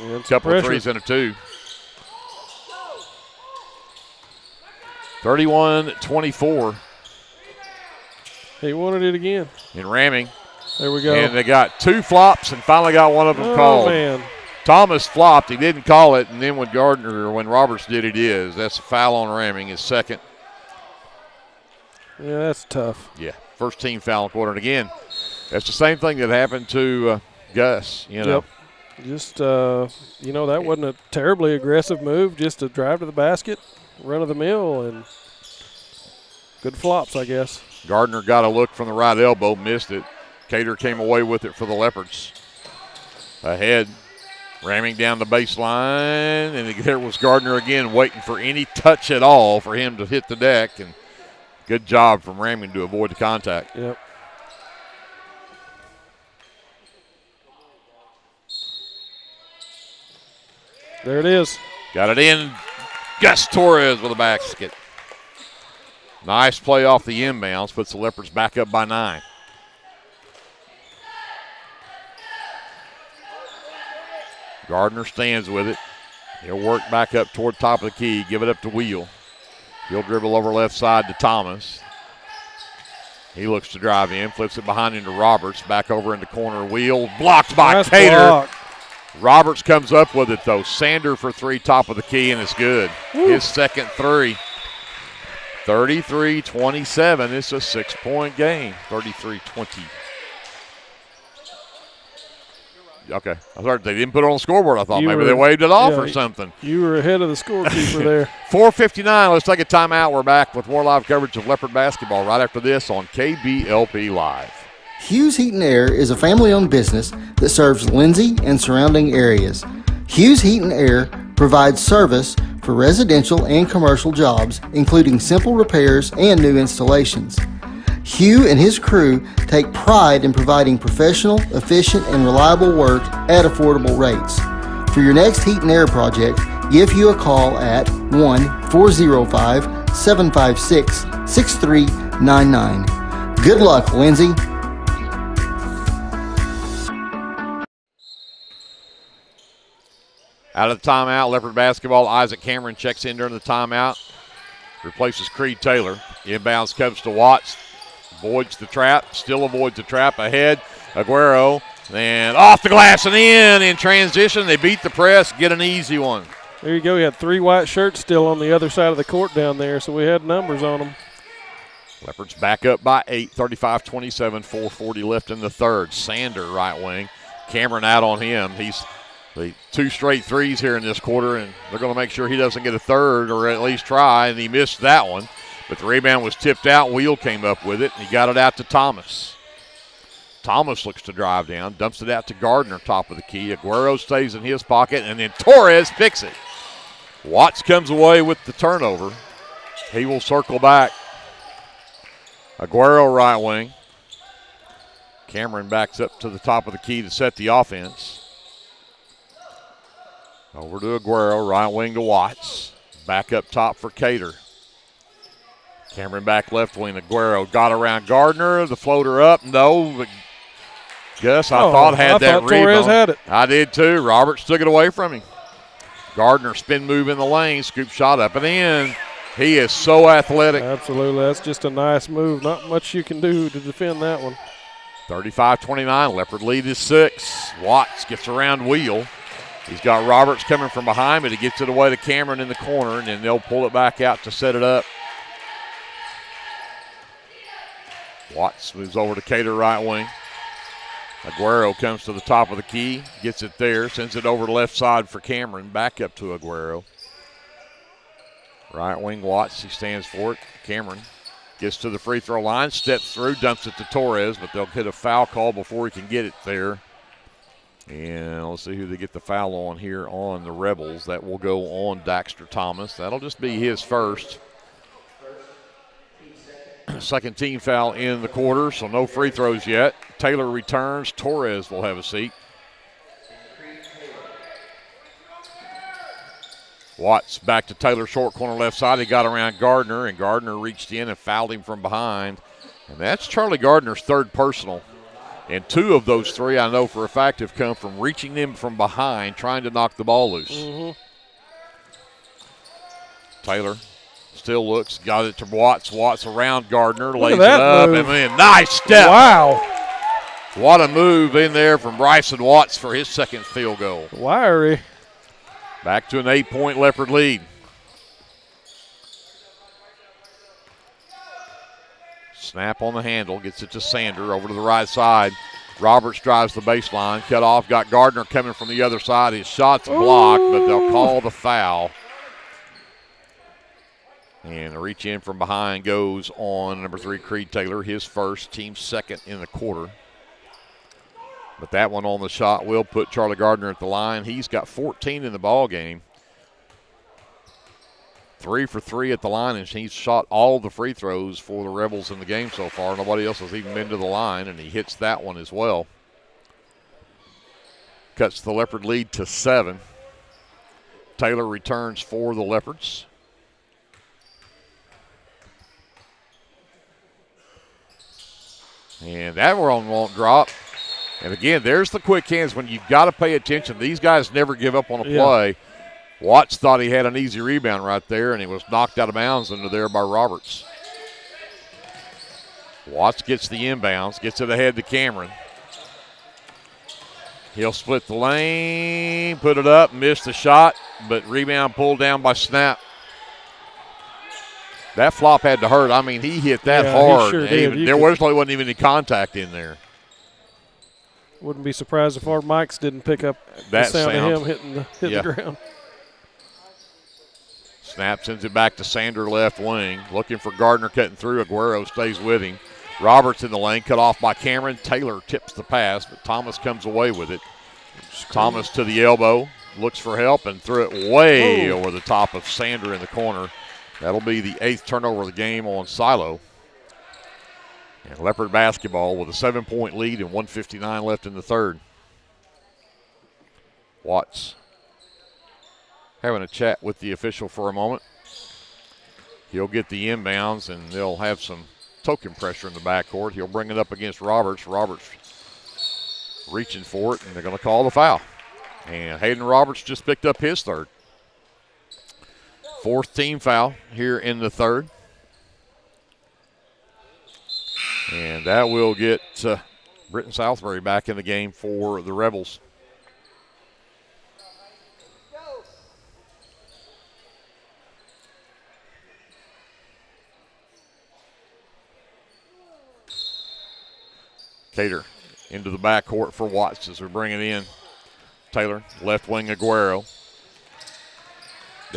A couple of threes and a two. 31-24. He wanted it again. In Ramming. There we go. And they got two flops and finally got one of them called. Man. Thomas flopped. He didn't call it. And then when Roberts did, it is. That's a foul on Ramming, his second. Yeah, that's tough. Yeah, first team foul in the quarter. And again, that's the same thing that happened to Gus, you know. Yep. Just, that wasn't a terribly aggressive move, just to drive to the basket, run of the mill, and good flops, I guess. Gardner got a look from the right elbow, missed it. Cater came away with it for the Leopards. Ahead, ramming down the baseline, and there was Gardner again waiting for any touch at all for him to hit the deck, and good job from Ramming to avoid the contact. Yep. There it is. Got it in. Gus Torres with a basket. Nice play off the inbounds, puts the Leopards back up by 9. Gardner stands with it. He'll work back up toward top of the key, give it up to Wheel. He'll dribble over left side to Thomas. He looks to drive in, flips it behind him to Roberts, back over in the corner. Wheel blocked by Cater. Blocked. Roberts comes up with it, though. Sander for three, top of the key, and it's good. Woo. His second three. 33-27. It's a 6-point game. 33-20. Okay. I thought they didn't put it on the scoreboard. I thought maybe they waved it off or something. You were ahead of the scorekeeper there. 4:59. Let's take a timeout. We're back with more live coverage of Leopard basketball right after this on KBLP Live. Hughes Heat and Air is a family-owned business that serves Lindsay and surrounding areas. Hughes Heat and Air provides service for residential and commercial jobs, including simple repairs and new installations. Hugh and his crew take pride in providing professional, efficient, and reliable work at affordable rates. For your next heat and air project, give Hugh a call at 1-405-756-6399. Good luck, Lindsay. Out of the timeout, Leopard basketball. Isaac Cameron checks in during the timeout. Replaces Creed Taylor. Inbounds comes to Watts. Avoids the trap. Still avoids the trap. Ahead, Aguero. Then off the glass and in transition. They beat the press. Get an easy one. There you go. You had three white shirts still on the other side of the court down there, so we had numbers on them. Leopards back up by 8, 35-27, 4:40 left in the third. Sander, right wing. Cameron out on him. He's the two straight threes here in this quarter, and they're going to make sure he doesn't get a third or at least try, and he missed that one. But the rebound was tipped out. Wheel came up with it, and he got it out to Thomas. Thomas looks to drive down, dumps it out to Gardner, top of the key. Aguero stays in his pocket, and then Torres picks it. Watts comes away with the turnover. He will circle back. Aguero right wing. Cameron backs up to the top of the key to set the offense. Over to Aguero, right wing to Watts. Back up top for Cater. Cameron back left wing. Aguero got around Gardner. The floater up. No, but Gus, I thought had that rebound. Torres had it. I did too. Roberts took it away from him. Gardner spin move in the lane. Scoop shot up and in. He is so athletic. Absolutely. That's just a nice move. Not much you can do to defend that one. 35-29. Leopard lead is 6. Watts gets around Wheel. He's got Roberts coming from behind, but he gets it away to Cameron in the corner, and then they'll pull it back out to set it up. Watts moves over to Cater right wing. Aguero comes to the top of the key, gets it there, sends it over to left side for Cameron, back up to Aguero. Right wing Watts, he stands for it. Cameron gets to the free throw line, steps through, dumps it to Torres, but they'll get a foul call before he can get it there. And let's see who they get the foul on here on the Rebels. That will go on Daxter Thomas. That'll just be his first. Second team foul in the quarter, so no free throws yet. Taylor returns. Torres will have a seat. Watts back to Taylor, short corner left side. He got around Gardner, and Gardner reached in and fouled him from behind. And that's Charlie Gardner's third personal. And 2 of those 3 I know for a fact have come from reaching them from behind, trying to knock the ball loose. Mm-hmm. Taylor still looks, got it to Watts. Watts around Gardner, lays it up, move. and then nice step. Wow. What a move in there from Bryson Watts for his second field goal. Wiry. Back to an 8-point Leopard lead. Snap on the handle, gets it to Sander over to the right side. Roberts drives the baseline, cut off, got Gardner coming from the other side. His shot's blocked, but they'll call the foul. And the reach in from behind goes on number 3, Creed Taylor, his first, team second in the quarter. But that one on the shot will put Charlie Gardner at the line. He's got 14 in the ball game. 3 for 3 at the line, and he's shot all the free throws for the Rebels in the game so far. Nobody else has even been to the line, and he hits that one as well. Cuts the Leopard lead to 7. Taylor returns for the Leopards. And that one won't drop. And again, there's the quick hands when you've got to pay attention. These guys never give up on a play. Watts thought he had an easy rebound right there, and he was knocked out of bounds into there by Roberts. Watts gets the inbounds, gets it ahead to Cameron. He'll split the lane, put it up, missed the shot, but rebound pulled down by Snap. That flop had to hurt. I mean, he hit that hard. He sure did. There wasn't even any contact in there. Wouldn't be surprised if our mics didn't pick up the sound of him hitting the ground. Snap sends it back to Sander left wing. Looking for Gardner cutting through. Aguero stays with him. Roberts in the lane, cut off by Cameron. Taylor tips the pass, but Thomas comes away with it. Thomas to the elbow, looks for help, and threw it way over the top of Sander in the corner. That'll be the 8th turnover of the game on Silo. And Leopard basketball with a 7-point lead and 1:59 left in the third. Watts having a chat with the official for a moment. He'll get the inbounds, and they'll have some token pressure in the backcourt. He'll bring it up against Roberts. Roberts reaching for it, and they're going to call the foul. And Hayden Roberts just picked up his third. 4th team foul here in the third. And that will get Britton Southbury back in the game for the Rebels. Cater into the backcourt for Watts as we bring it in. Taylor, left wing Aguero.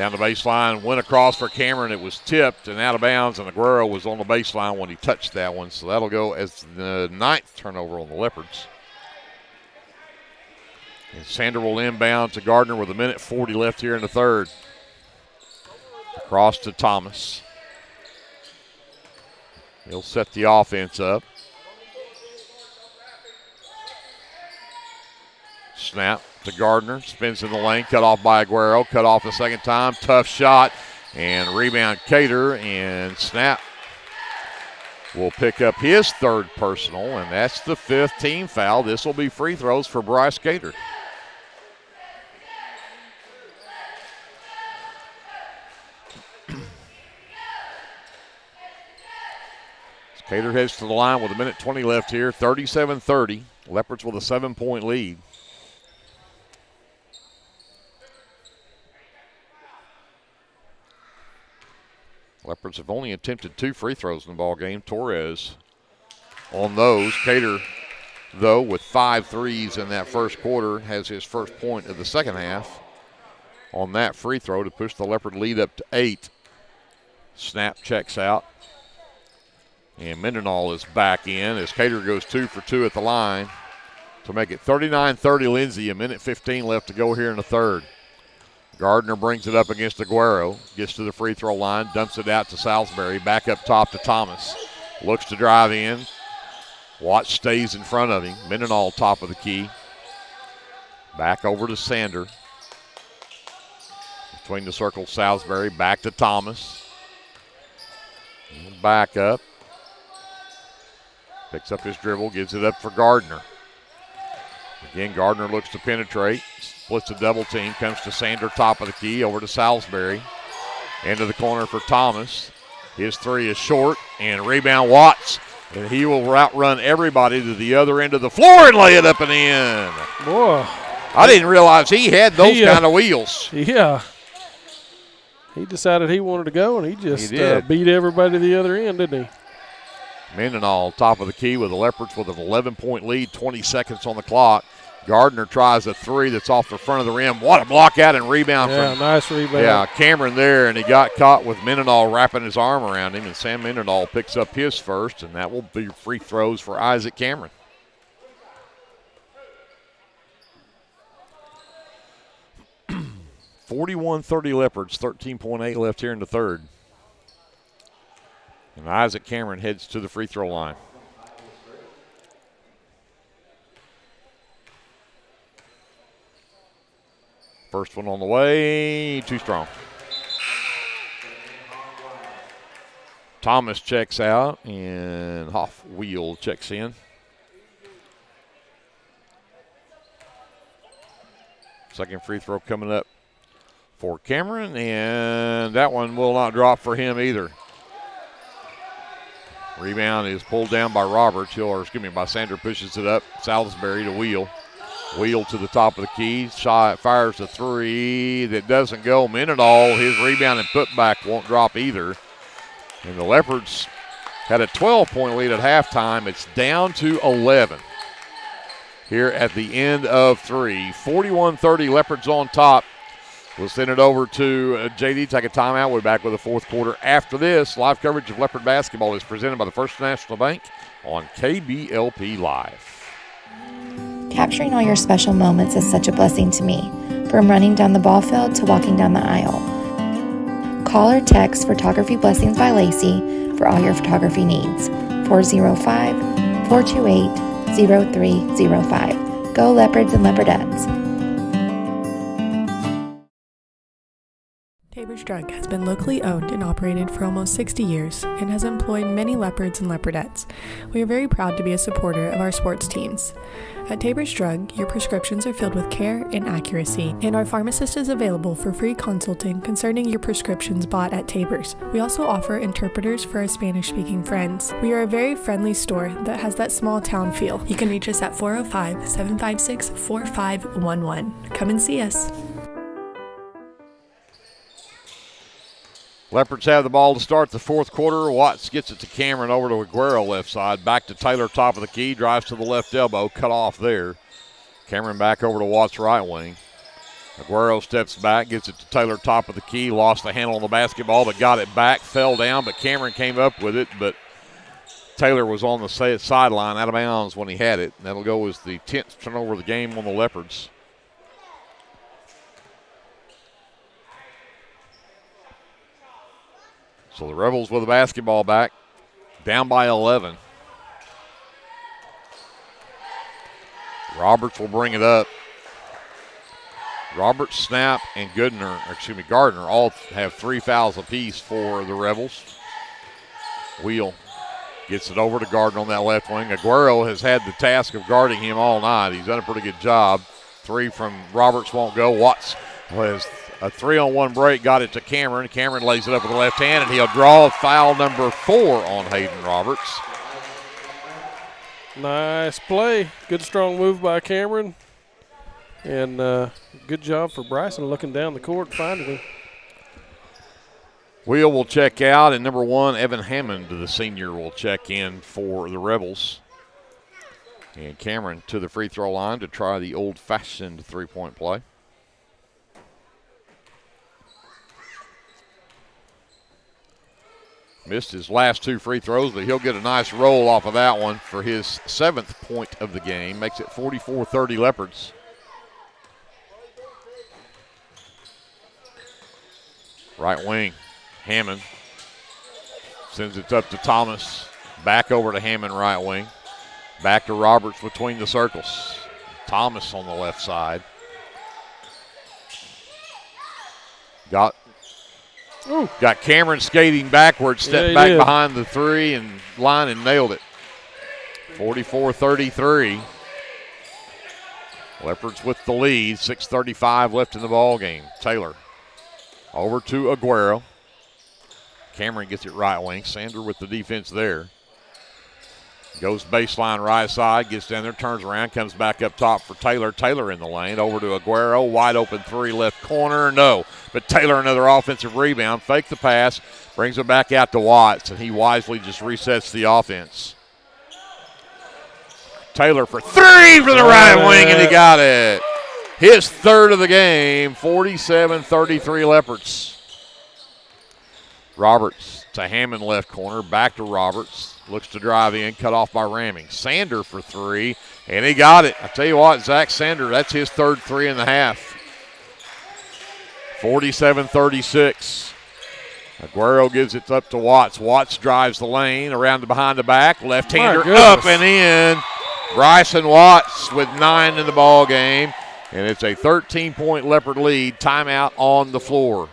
Down the baseline, went across for Cameron. It was tipped and out of bounds, and Aguero was on the baseline when he touched that one. So that'll go as the 9th turnover on the Leopards. And Sander will inbound to Gardner with 1:40 left here in the third. Across to Thomas. He'll set the offense up. Snap to Gardner, spins in the lane, cut off by Aguero, cut off the second time, tough shot, and rebound Cater, and Snap will pick up his 3rd personal, and that's the 5th team foul. This will be free throws for Bryce Cater. Cater heads to the line with 1:20 left here, 37-30. Leopards with a 7-point lead. Leopards have only attempted 2 free throws in the ball game. Torres on those. Cater, though, with 5 threes in that first quarter, has his first point of the second half on that free throw to push the Leopard lead up to 8. Snap checks out. And Mendenhall is back in as Cater goes 2 for 2 at the line to make it 39-30 Lindsay. 1:15 left to go here in the third. Gardner brings it up against Aguero, gets to the free throw line, dumps it out to Salisbury, back up top to Thomas. Looks to drive in. Watts stays in front of him. Mendenhall top of the key. Back over to Sander. Between the circles, Salisbury, back to Thomas. Back up. Picks up his dribble, gives it up for Gardner. Again, Gardner looks to penetrate. Splits a double team, comes to Sander, top of the key, over to Salisbury. Into the corner for Thomas. His 3 is short, and rebound Watts. And he will outrun everybody to the other end of the floor and lay it up and in. Boy. I didn't realize he had those kind of wheels. Yeah. He decided he wanted to go, and he just beat everybody to the other end, didn't he? Mendenhall top of the key with the Leopards with an 11-point lead, 20 seconds on the clock. Gardner tries a 3 that's off the front of the rim. What a block out and rebound. Yeah, nice rebound. Yeah, Cameron there, and he got caught with Mendenhall wrapping his arm around him, and Sam Mendenhall picks up his first, and that will be free throws for Isaac Cameron. (41-30) Leopards, 13.8 left here in the third. And Isaac Cameron heads to the free throw line. First one on the way, too strong. Thomas checks out, and Hoff-Wheel checks in. Second free throw coming up for Cameron, and that one will not drop for him either. Rebound is pulled down by Roberts, by Sander, pushes it up. Salisbury to Wheel. Wheel to the top of the key. Shot fires a 3 that doesn't go. Mendenhall, his rebound and putback won't drop either. And the Leopards had a 12-point lead at halftime. It's down to 11 here at the end of 3. 41-30, Leopards on top. We'll send it over to JD, take a timeout. We'll be back with the fourth quarter after this. Live coverage of Leopard basketball is presented by the First National Bank on KBLP Live. Capturing all your special moments is such a blessing to me, from running down the ball field to walking down the aisle. Call or text Photography Blessings by Lacey for all your photography needs. 405-428-0305. Go Leopards and Leopardettes. Tabor's Drug has been locally owned and operated for almost 60 years and has employed many Leopards and Leopardettes. We are very proud to be a supporter of our sports teams. At Tabor's Drug, your prescriptions are filled with care and accuracy, and our pharmacist is available for free consulting concerning your prescriptions bought at Tabor's. We also offer interpreters for our Spanish-speaking friends. We are a very friendly store that has that small town feel. You can reach us at 405-756-4511. Come and see us. Leopards have the ball to start the fourth quarter. Watts gets it to Cameron over to Aguero left side. Back to Taylor top of the key. Drives to the left elbow. Cut off there. Cameron back over to Watts right wing. Aguero steps back, gets it to Taylor, top of the key, lost the handle on the basketball, but got it back, fell down, but Cameron came up with it, but Taylor was on the sideline, out of bounds when he had it. And that'll go as the 10th turnover of the game on the Leopards. So the Rebels with the basketball back, down by 11. Roberts will bring it up. Roberts, Snap, and Gardner all have 3 fouls apiece for the Rebels. Wheel gets it over to Gardner on that left wing. Aguero has had the task of guarding him all night. He's done a pretty good job. 3 from Roberts won't go. Watts has a 3-on-1 break, got it to Cameron. Cameron lays it up with the left hand, and he'll draw foul number 4 on Hayden Roberts. Nice play. Good strong move by Cameron. And good job for Bryson looking down the court, finding him. Wheel will check out, and number 1, Evan Hammond, the senior, will check in for the Rebels. And Cameron to the free throw line to try the old-fashioned three-point play. Missed his last 2 free throws, but he'll get a nice roll off of that one for his 7th point of the game. Makes it 44-30 Leopards. Right wing, Hammond sends it up to Thomas. Back over to Hammond, right wing. Back to Roberts between the circles. Thomas on the left side. Got Cameron skating backwards, stepped back behind the 3 and line and nailed it. 44-33. Leopards with the lead, 6:35 left in the ball game. Taylor over to Aguero. Cameron gets it right wing. Sander with the defense there. Goes baseline right side, gets down there, turns around, comes back up top for Taylor. Taylor in the lane, over to Aguero, wide open 3 left corner, no. But Taylor another offensive rebound, fake the pass, brings it back out to Watts, and he wisely just resets the offense. Taylor for 3 for the right wing, and he got it. His 3rd of the game, 47-33 Leopards. Roberts to Hammond left corner, back to Roberts. Looks to drive in, cut off by Ramming. Sander for 3, and he got it. I tell you what, Zach Sander, that's his 3rd 3 in the half. 47-36. Aguero gives it up to Watts. Watts drives the lane, around to behind the back. Left-hander up and in. Bryson Watts with 9 in the ball game. And it's a 13-point Leopard lead. Timeout on the floor.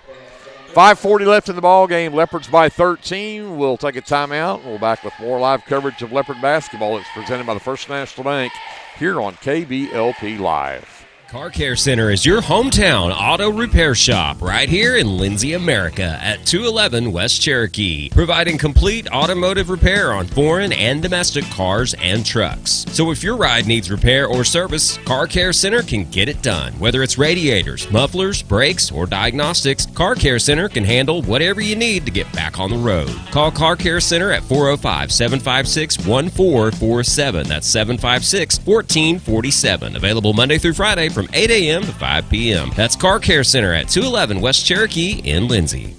5:40 left in the ball game. Leopards by 13. We'll take a timeout. We'll back with more live coverage of Leopard basketball. It's presented by the First National Bank here on KBLP Live. Car Care Center is your hometown auto repair shop right here in Lindsay, America at 211 West Cherokee, providing complete automotive repair on foreign and domestic cars and trucks. So if your ride needs repair or service, Car Care Center can get it done. Whether it's radiators, mufflers, brakes, or diagnostics, Car Care Center can handle whatever you need to get back on the road. Call Car Care Center at 405-756-1447. That's 756-1447. Available Monday through Friday from 8 a.m. to 5 p.m. That's Car Care Center at 211 West Cherokee in Lindsay.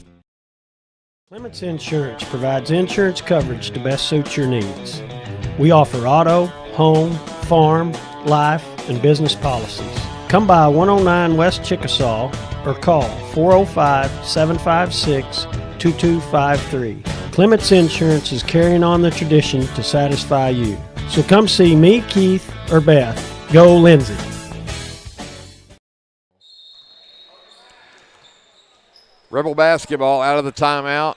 Clements Insurance provides insurance coverage to best suit your needs. We offer auto, home, farm, life, and business policies. Come by 109 West Chickasaw or call 405-756-2253. Clements Insurance is carrying on the tradition to satisfy you. So come see me, Keith, or Beth. Go Lindsay. Rebel basketball out of the timeout.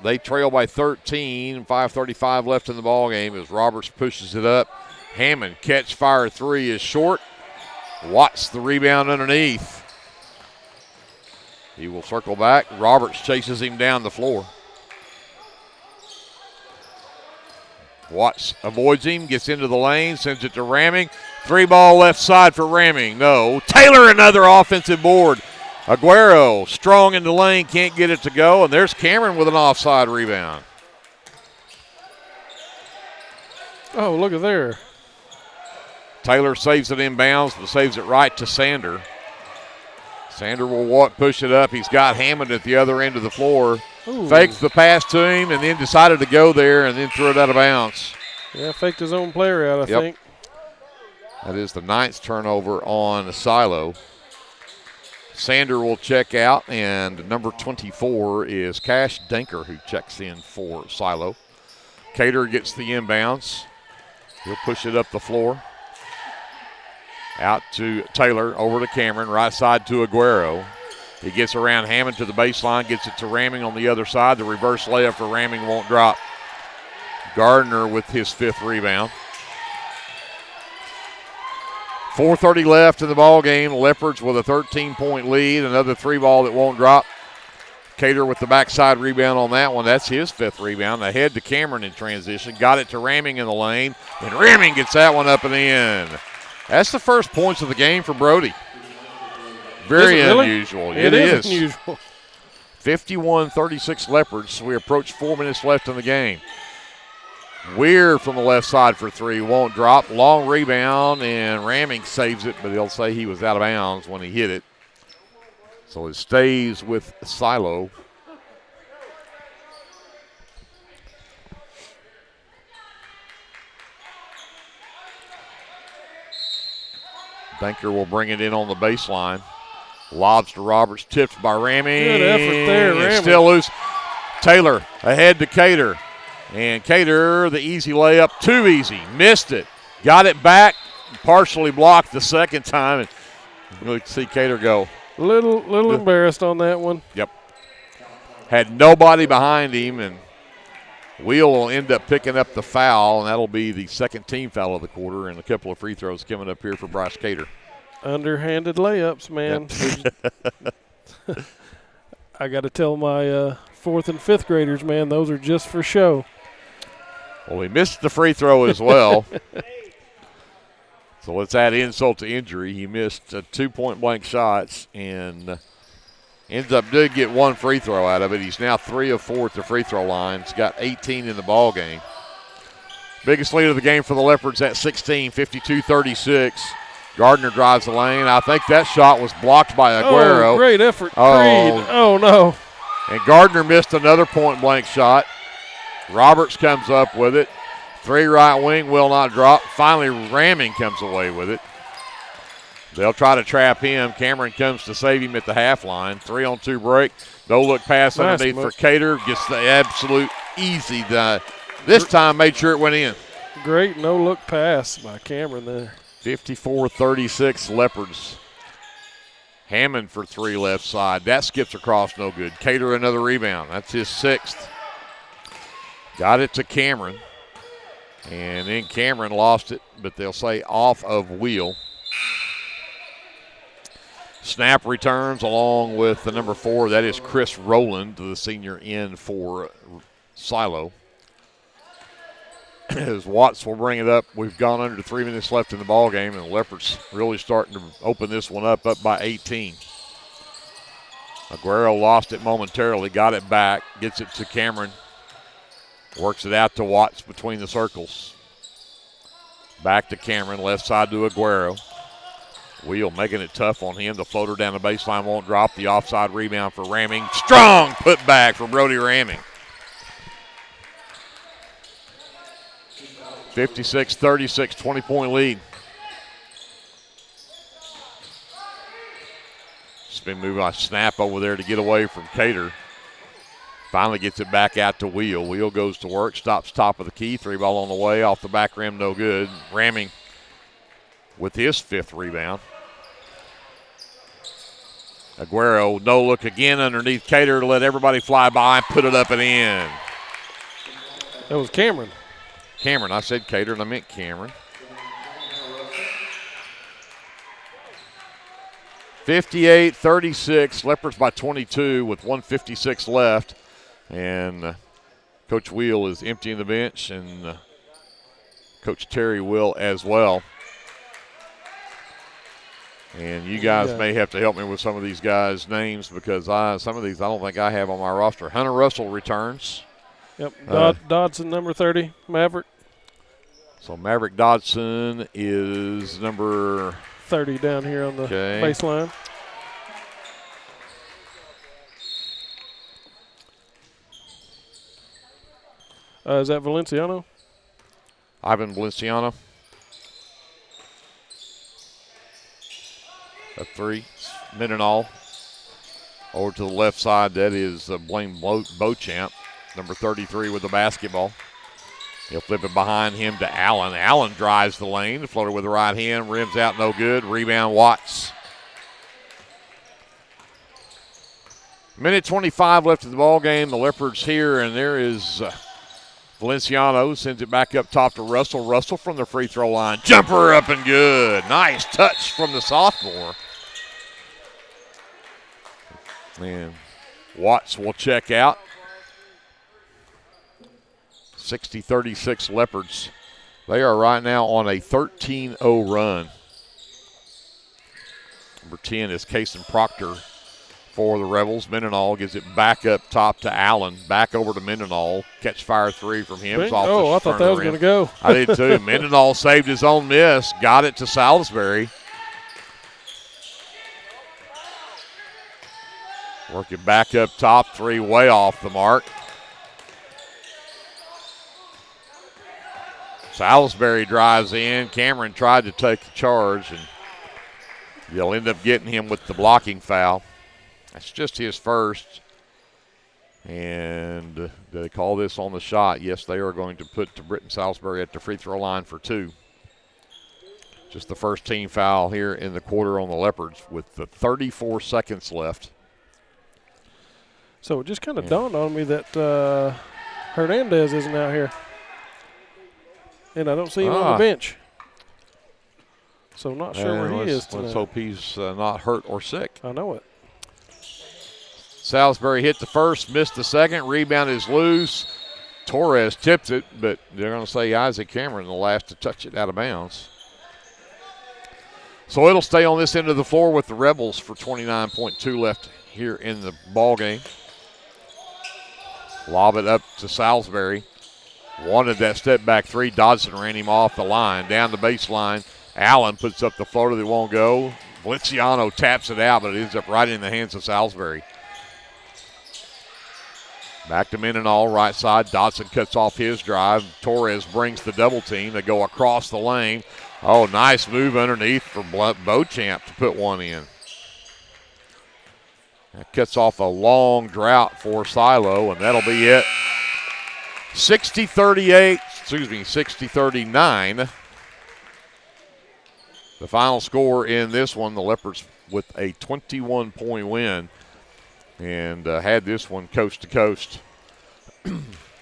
They trail by 13. 5:35 left in the ball game as Roberts pushes it up. Hammond catch fire 3 is short. Watts the rebound underneath. He will circle back. Roberts chases him down the floor. Watts avoids him, gets into the lane, sends it to Ramming. 3-ball left side for Ramming. No. Taylor another offensive board. Aguero strong in the lane, can't get it to go, and there's Cameron with an offside rebound. Oh, look at there. Taylor saves it inbounds, but saves it right to Sander. Sander will push it up. He's got Hammond at the other end of the floor. Ooh. Fakes the pass to him and then decided to go there and then threw it out of bounds. Yeah, faked his own player out, I think. That is the 9th turnover on Silo. Sander will check out, and number 24 is Cash Danker, who checks in for Silo. Cater gets the inbounds. He'll push it up the floor. Out to Taylor, over to Cameron, right side to Aguero. He gets around Hammond to the baseline, gets it to Ramming on the other side. The reverse layup for Ramming won't drop. Gardner with his 5th rebound. 4:30 left in the ball game. Leopards with a 13-point lead. Another 3-ball that won't drop. Cater with the backside rebound on that one. That's his 5th rebound. Ahead to Cameron in transition. Got it to Ramming in the lane. And Ramming gets that one up and in. That's the first points of the game for Brody. Very unusual. It is unusual. 51-36 Leopards. We approach 4 minutes left in the game. Weir from the left side for 3. Won't drop. Long rebound, and Ramming saves it, but they'll say he was out of bounds when he hit it. So it stays with Silo. Banker will bring it in on the baseline. Lobs to Roberts, tipped by Ramming. Good effort there, Ramming. Still loose. Taylor ahead to Cater. And Cater, the easy layup, too easy. Missed it. Got it back, partially blocked the second time. And we'll see Cater go. Little embarrassed on that one. Yep. Had nobody behind him, and Wheel will end up picking up the foul, and that'll be the second team foul of the quarter, and a couple of free throws coming up here for Bryce Cater. Underhanded layups, man. Yep. I got to tell my 4th and 5th graders, man, those are just for show. Well, he missed the free throw as well. So let's add insult to injury. He missed 2 point-blank shots and did get 1 free throw out of it. He's now 3 of 4 at the free throw line. He's got 18 in the ball game. Biggest lead of the game for the Leopards at 16, 52-36. Gardner drives the lane. I think that shot was blocked by Aguero. Oh, great effort, Creed. Oh, no. And Gardner missed another point-blank shot. Roberts comes up with it. 3 right wing will not drop. Finally, Ramming comes away with it. They'll try to trap him. Cameron comes to save him at the half line. 3-on-2 break. No look pass underneath for Cater. Gets the absolute easy. This time made sure it went in. Great no-look pass by Cameron there. 54-36 Leopards. Hammond for 3 left side. That skips across, no good. Cater another rebound. That's his 6th. Got it to Cameron. And then Cameron lost it, but they'll say off of Wheel. Snap returns along with the number 4. That is Chris Rowland, the senior in for Silo. As Watts will bring it up, we've gone under 3 minutes left in the ball game, and the Leopards really starting to open this one up by 18. Aguero lost it momentarily, got it back, gets it to Cameron. Works it out to Watts between the circles. Back to Cameron, left side to Aguero. Wheel making it tough on him. The floater down the baseline won't drop. The offside rebound for Ramming. Strong put back for Brody Ramming. 56-36, 20-point lead. Spin move on snap over there to get away from Cater. Finally gets it back out to Wheel. Wheel goes to work, stops top of the key. 3-ball on the way, off the back rim, no good. Ramming with his 5th rebound. Aguero, no look again underneath Cater to let everybody fly by and put it up and in. That was Cameron. Cameron, I said Cater and I meant Cameron. 58-36, Leopards by 22 with 1:56 left. And Coach Wheel is emptying the bench, and Coach Terry will as well. And you guys may have to help me with some of these guys' names because some of these I don't think I have on my roster. Hunter Russell returns. Yep, Dodson, number 30, Maverick. So Maverick Dodson is number 30 down here on the baseline. Is that Valenciano? Ivan Valenciano. A 3. Mendenhall. Over to the left side, that is Blaine Beauchamp, number 33 with the basketball. He'll flip it behind him to Allen. Allen drives the lane. Floater with the right hand. Rims out, no good. Rebound, Watts. Minute 25 left of the ball game. The Leopards here, and there is Valenciano. Sends it back up top to Russell. Russell from the free throw line. Jumper up and good. Nice touch from the sophomore. And Watts will check out. 60-36 Leopards. They are right now on a 13-0 run. Number 10 is Kason Proctor for the Rebels. Mendenhall gives it back up top to Allen. Back over to Mendenhall. Catch fire 3 from him. I thought that was going to go. I did too. Mendenhall saved his own miss. Got it to Salisbury. Work it back up top. 3 way off the mark. Salisbury drives in. Cameron tried to take the charge, and they'll end up getting him with the blocking foul. That's just his first. And do they call this on the shot? Yes, they are going to put to Britton Salisbury at the free throw line for 2. Just the first team foul here in the quarter on the Leopards with the 34 seconds left. So it just kind of dawned on me that Hernandez isn't out here. And I don't see him on the bench. So I'm not sure where he is tonight. Let's hope he's not hurt or sick. I know it. Salisbury hit the first, missed the second. Rebound is loose. Torres tipped it, but they're going to say Isaac Cameron the last to touch it out of bounds. So it'll stay on this end of the floor with the Rebels for 29.2 left here in the ball game. Lob it up to Salisbury. Wanted that step back 3. Dodson ran him off the line. Down the baseline. Allen puts up the floater that won't go. Valenciano taps it out, but it ends up right in the hands of Salisbury. Back to Mendenhall, right side. Dodson cuts off his drive. Torres brings the double team. They go across the lane. Oh, nice move underneath for Beauchamp to put one in. That cuts off a long drought for Silo, and that'll be it. 60-39. The final score in this one, the Leopards with a 21-point win and had this one coast to coast.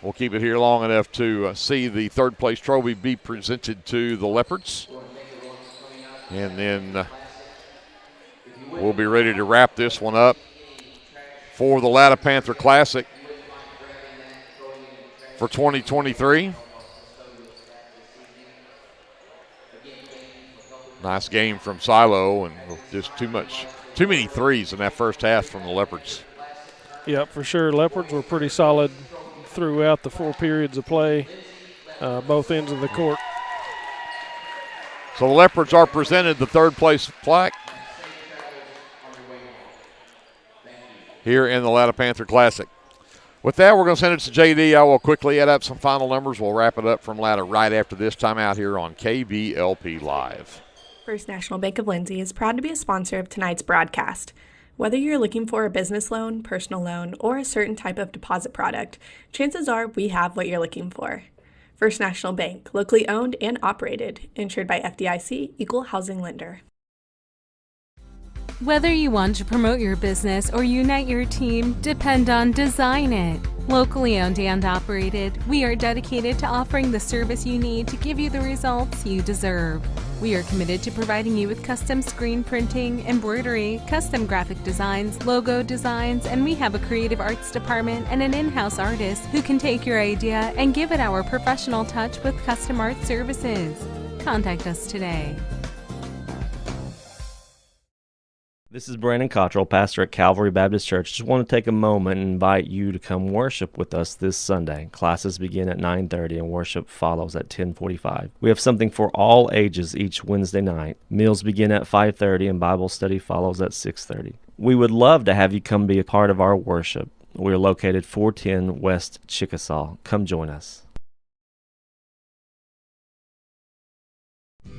We'll keep it here long enough to see the third place trophy be presented to the Leopards. And then we'll be ready to wrap this one up for the Latta Panther Classic for 2023. Nice game from Silo, and just too many threes in that first half from the Leopards. Yep, for sure. Leopards were pretty solid throughout the 4 periods of play, both ends of the court. So the Leopards are presented the third place plaque here in the Latta Panther Classic. With that, we're going to send it to JD. I will quickly add up some final numbers. We'll wrap it up from Latta right after this time out here on KBLP Live. First National Bank of Lindsay is proud to be a sponsor of tonight's broadcast. Whether you're looking for a business loan, personal loan, or a certain type of deposit product, chances are we have what you're looking for. First National Bank, locally owned and operated, insured by FDIC, Equal Housing Lender. Whether you want to promote your business or unite your team, depend on Design It. Locally owned and operated, we are dedicated to offering the service you need to give you the results you deserve. We are committed to providing you with custom screen printing, embroidery, custom graphic designs, logo designs, and we have a creative arts department and an in-house artist who can take your idea and give it our professional touch with custom art services. Contact us today. This is Brandon Cottrell, pastor at Calvary Baptist Church. Just want to take a moment and invite you to come worship with us this Sunday. Classes begin at 9:30 and worship follows at 10:45. We have something for all ages each Wednesday night. Meals begin at 5:30 and Bible study follows at 6:30. We would love to have you come be a part of our worship. We are located 410 West Chickasaw. Come join us.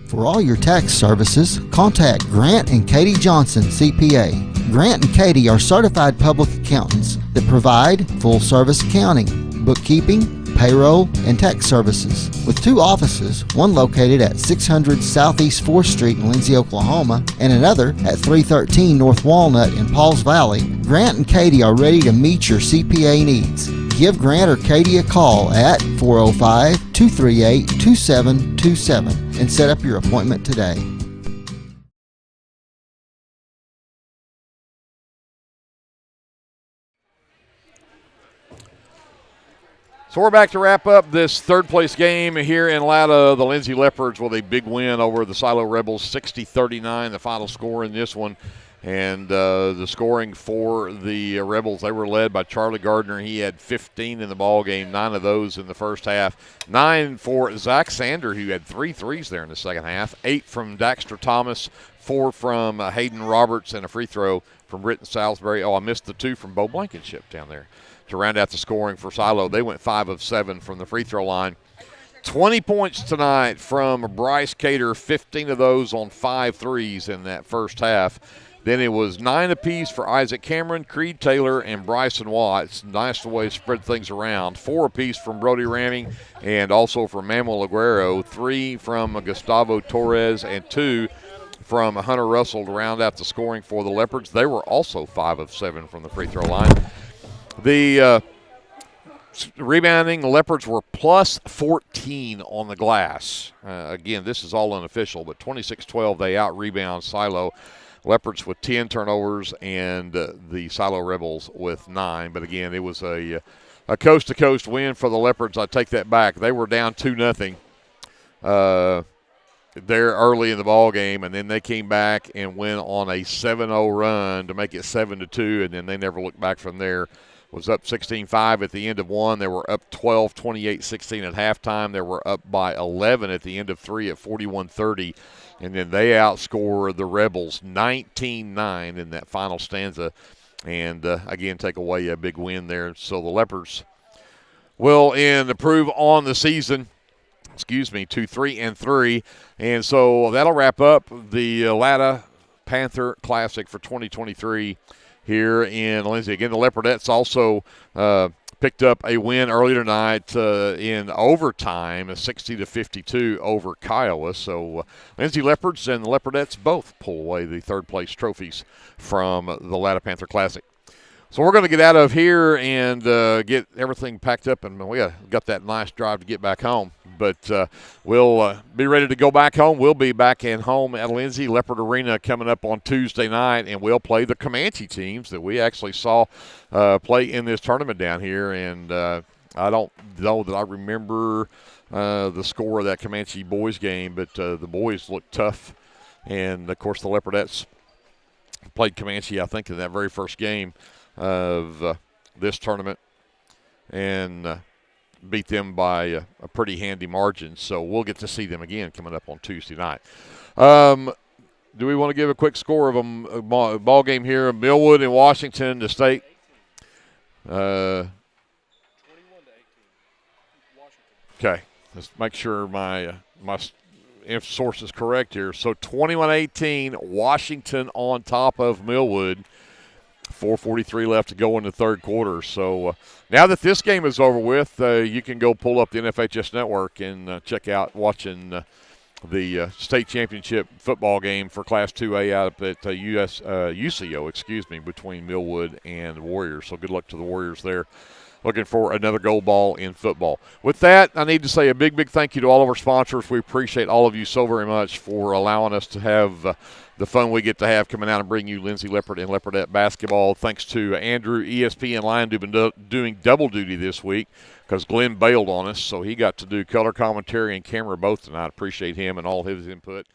For all your tax services, contact Grant and Katie Johnson, CPA. Grant and Katie are certified public accountants that provide full-service accounting, bookkeeping, payroll, and tax services. With 2 offices, one located at 600 Southeast 4th Street in Lindsay, Oklahoma, and another at 313 North Walnut in Pauls Valley, Grant and Katie are ready to meet your CPA needs. Give Grant or Katie a call at 405-238-2727 and set up your appointment today. So we're back to wrap up this third-place game here in Latta. The Lindsay Leopards with a big win over the Silo Rebels, 60-39, the final score in this one. And the scoring for the Rebels, they were led by Charlie Gardner. He had 15 in the ball game, 9 of those in the first half. 9 for Zach Sander, who had 3 threes there in the second half. 8 from Daxter Thomas, 4 from Hayden Roberts, and a free throw from Britton Salisbury. Oh, I missed the 2 from Bo Blankenship down there. To round out the scoring for Silo, they went 5 of 7 from the free throw line. 20 points tonight from Bryce Cater, 15 of those on 5 threes in that first half. Then it was 9 apiece for Isaac Cameron, Creed Taylor, and Bryson Watts. Nice way to spread things around. 4 apiece from Brody Ramming and also from Manuel Aguero. 3 from Gustavo Torres and 2 from Hunter Russell to round out the scoring for the Leopards. They were also 5 of 7 from the free throw line. The rebounding Leopards were plus 14 on the glass. Again, this is all unofficial, but 26-12, they out-rebound Silo. Leopards with 10 turnovers and the Silo Rebels with 9. But again, it was a coast-to-coast win for the Leopards. I take that back. They were down 2-0 there early in the ball game, and then they came back and went on a 7-0 run to make it 7-2, and then they never looked back from there. Was up 16-5 at the end of 1. They were up 12, 28-16 at halftime. They were up by 11 at the end of 3 at 41-30. And then they outscored the Rebels 19-9 in that final stanza. And, again, take away a big win there. So the Leopards will improve on the season. To 3-3. And so that'll wrap up the Latta Panther Classic for 2023 here in Lindsay. Again, the Leopardettes also picked up a win earlier tonight in overtime, 60-52 over Kiowa. So Lindsay Leopards and the Leopardettes both pull away the third-place trophies from the Latta Panther Classic. So we're going to get out of here and get everything packed up, and we got that nice drive to get back home. But we'll be ready to go back home. We'll be back at home at Lindsay Leopard Arena coming up on Tuesday night, and we'll play the Comanche teams that we actually saw play in this tournament down here. And I don't know that I remember the score of that Comanche boys game, but the boys looked tough. And, of course, the Leopardettes played Comanche, I think, in that very first game of this tournament and beat them by a pretty handy margin. So we'll get to see them again coming up on Tuesday night. Do we want to give a quick score of a ball game here? Millwood and Washington, the state. 21-18. Okay, let's make sure my source is correct here. So 21-18, Washington on top of Millwood. 4:43 left to go in the third quarter. So now that this game is over with, you can go pull up the NFHS network and check out watching the state championship football game for Class 2A out at UCO, between Millwood and Warriors. So good luck to the Warriors there. Looking for another gold ball in football. With that, I need to say a big, big thank you to all of our sponsors. We appreciate all of you so very much for allowing us to have the fun we get to have coming out and bring you Lindsay Leopard and Leopardette basketball. Thanks to Andrew, ESPN Lion, who's been doing double duty this week because Glenn bailed on us, so he got to do color commentary and camera both tonight. Appreciate him and all his input.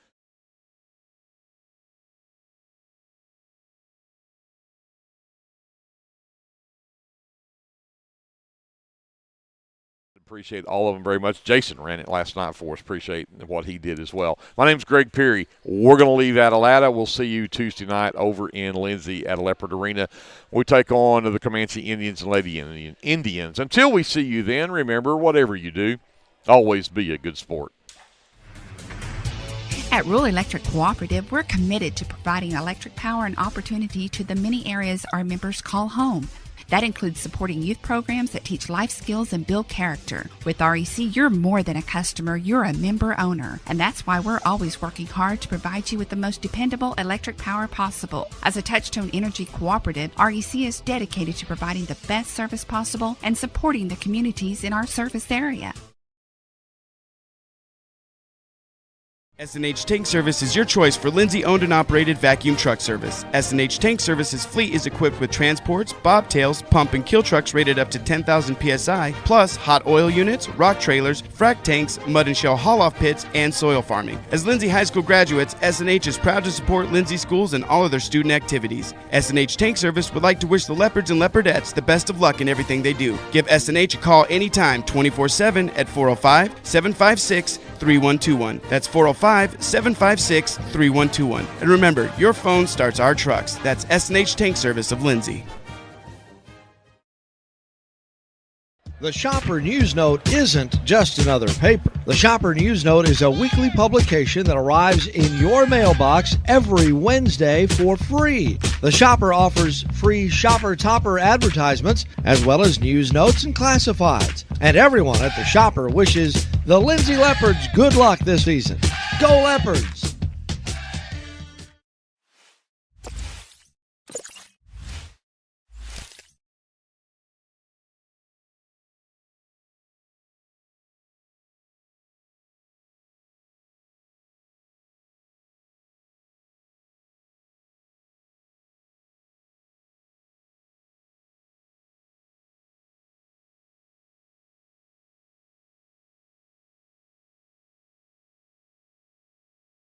Appreciate all of them very much. Jason ran it last night for us. Appreciate what he did as well. My name's Greg Peary. We're going to leave out of Latta. We'll see you Tuesday night over in Lindsay at Leopard Arena. We take on the Comanche Indians and Lady Indians. Until we see you then, remember, whatever you do, always be a good sport. At Rural Electric Cooperative, we're committed to providing electric power and opportunity to the many areas our members call home. That includes supporting youth programs that teach life skills and build character. With REC, you're more than a customer, you're a member owner. And that's why we're always working hard to provide you with the most dependable electric power possible. As a Touchstone Energy Cooperative, REC is dedicated to providing the best service possible and supporting the communities in our service area. S&H Tank Service is your choice for Lindsay owned and operated vacuum truck service. S&H Tank Service's fleet is equipped with transports, bobtails, pump and kill trucks rated up to 10,000 psi, plus hot oil units, rock trailers, frac tanks, mud and shell haul-off pits, and soil farming. As Lindsay High School graduates, S&H is proud to support Lindsay schools and all of their student activities. S&H Tank Service would like to wish the Leopards and Leopardettes the best of luck in everything they do. Give S&H a call anytime, 24/7 at 405-756-3121. That's 405-756-3121. And remember, your phone starts our trucks. That's S&H Tank Service of Lindsay. The Shopper News Note isn't just another paper. The Shopper News Note is a weekly publication that arrives in your mailbox every Wednesday for free. The Shopper offers free Shopper Topper advertisements as well as news notes and classifieds. And everyone at the Shopper wishes the Lindsay Leopards good luck this season. Go Leopards!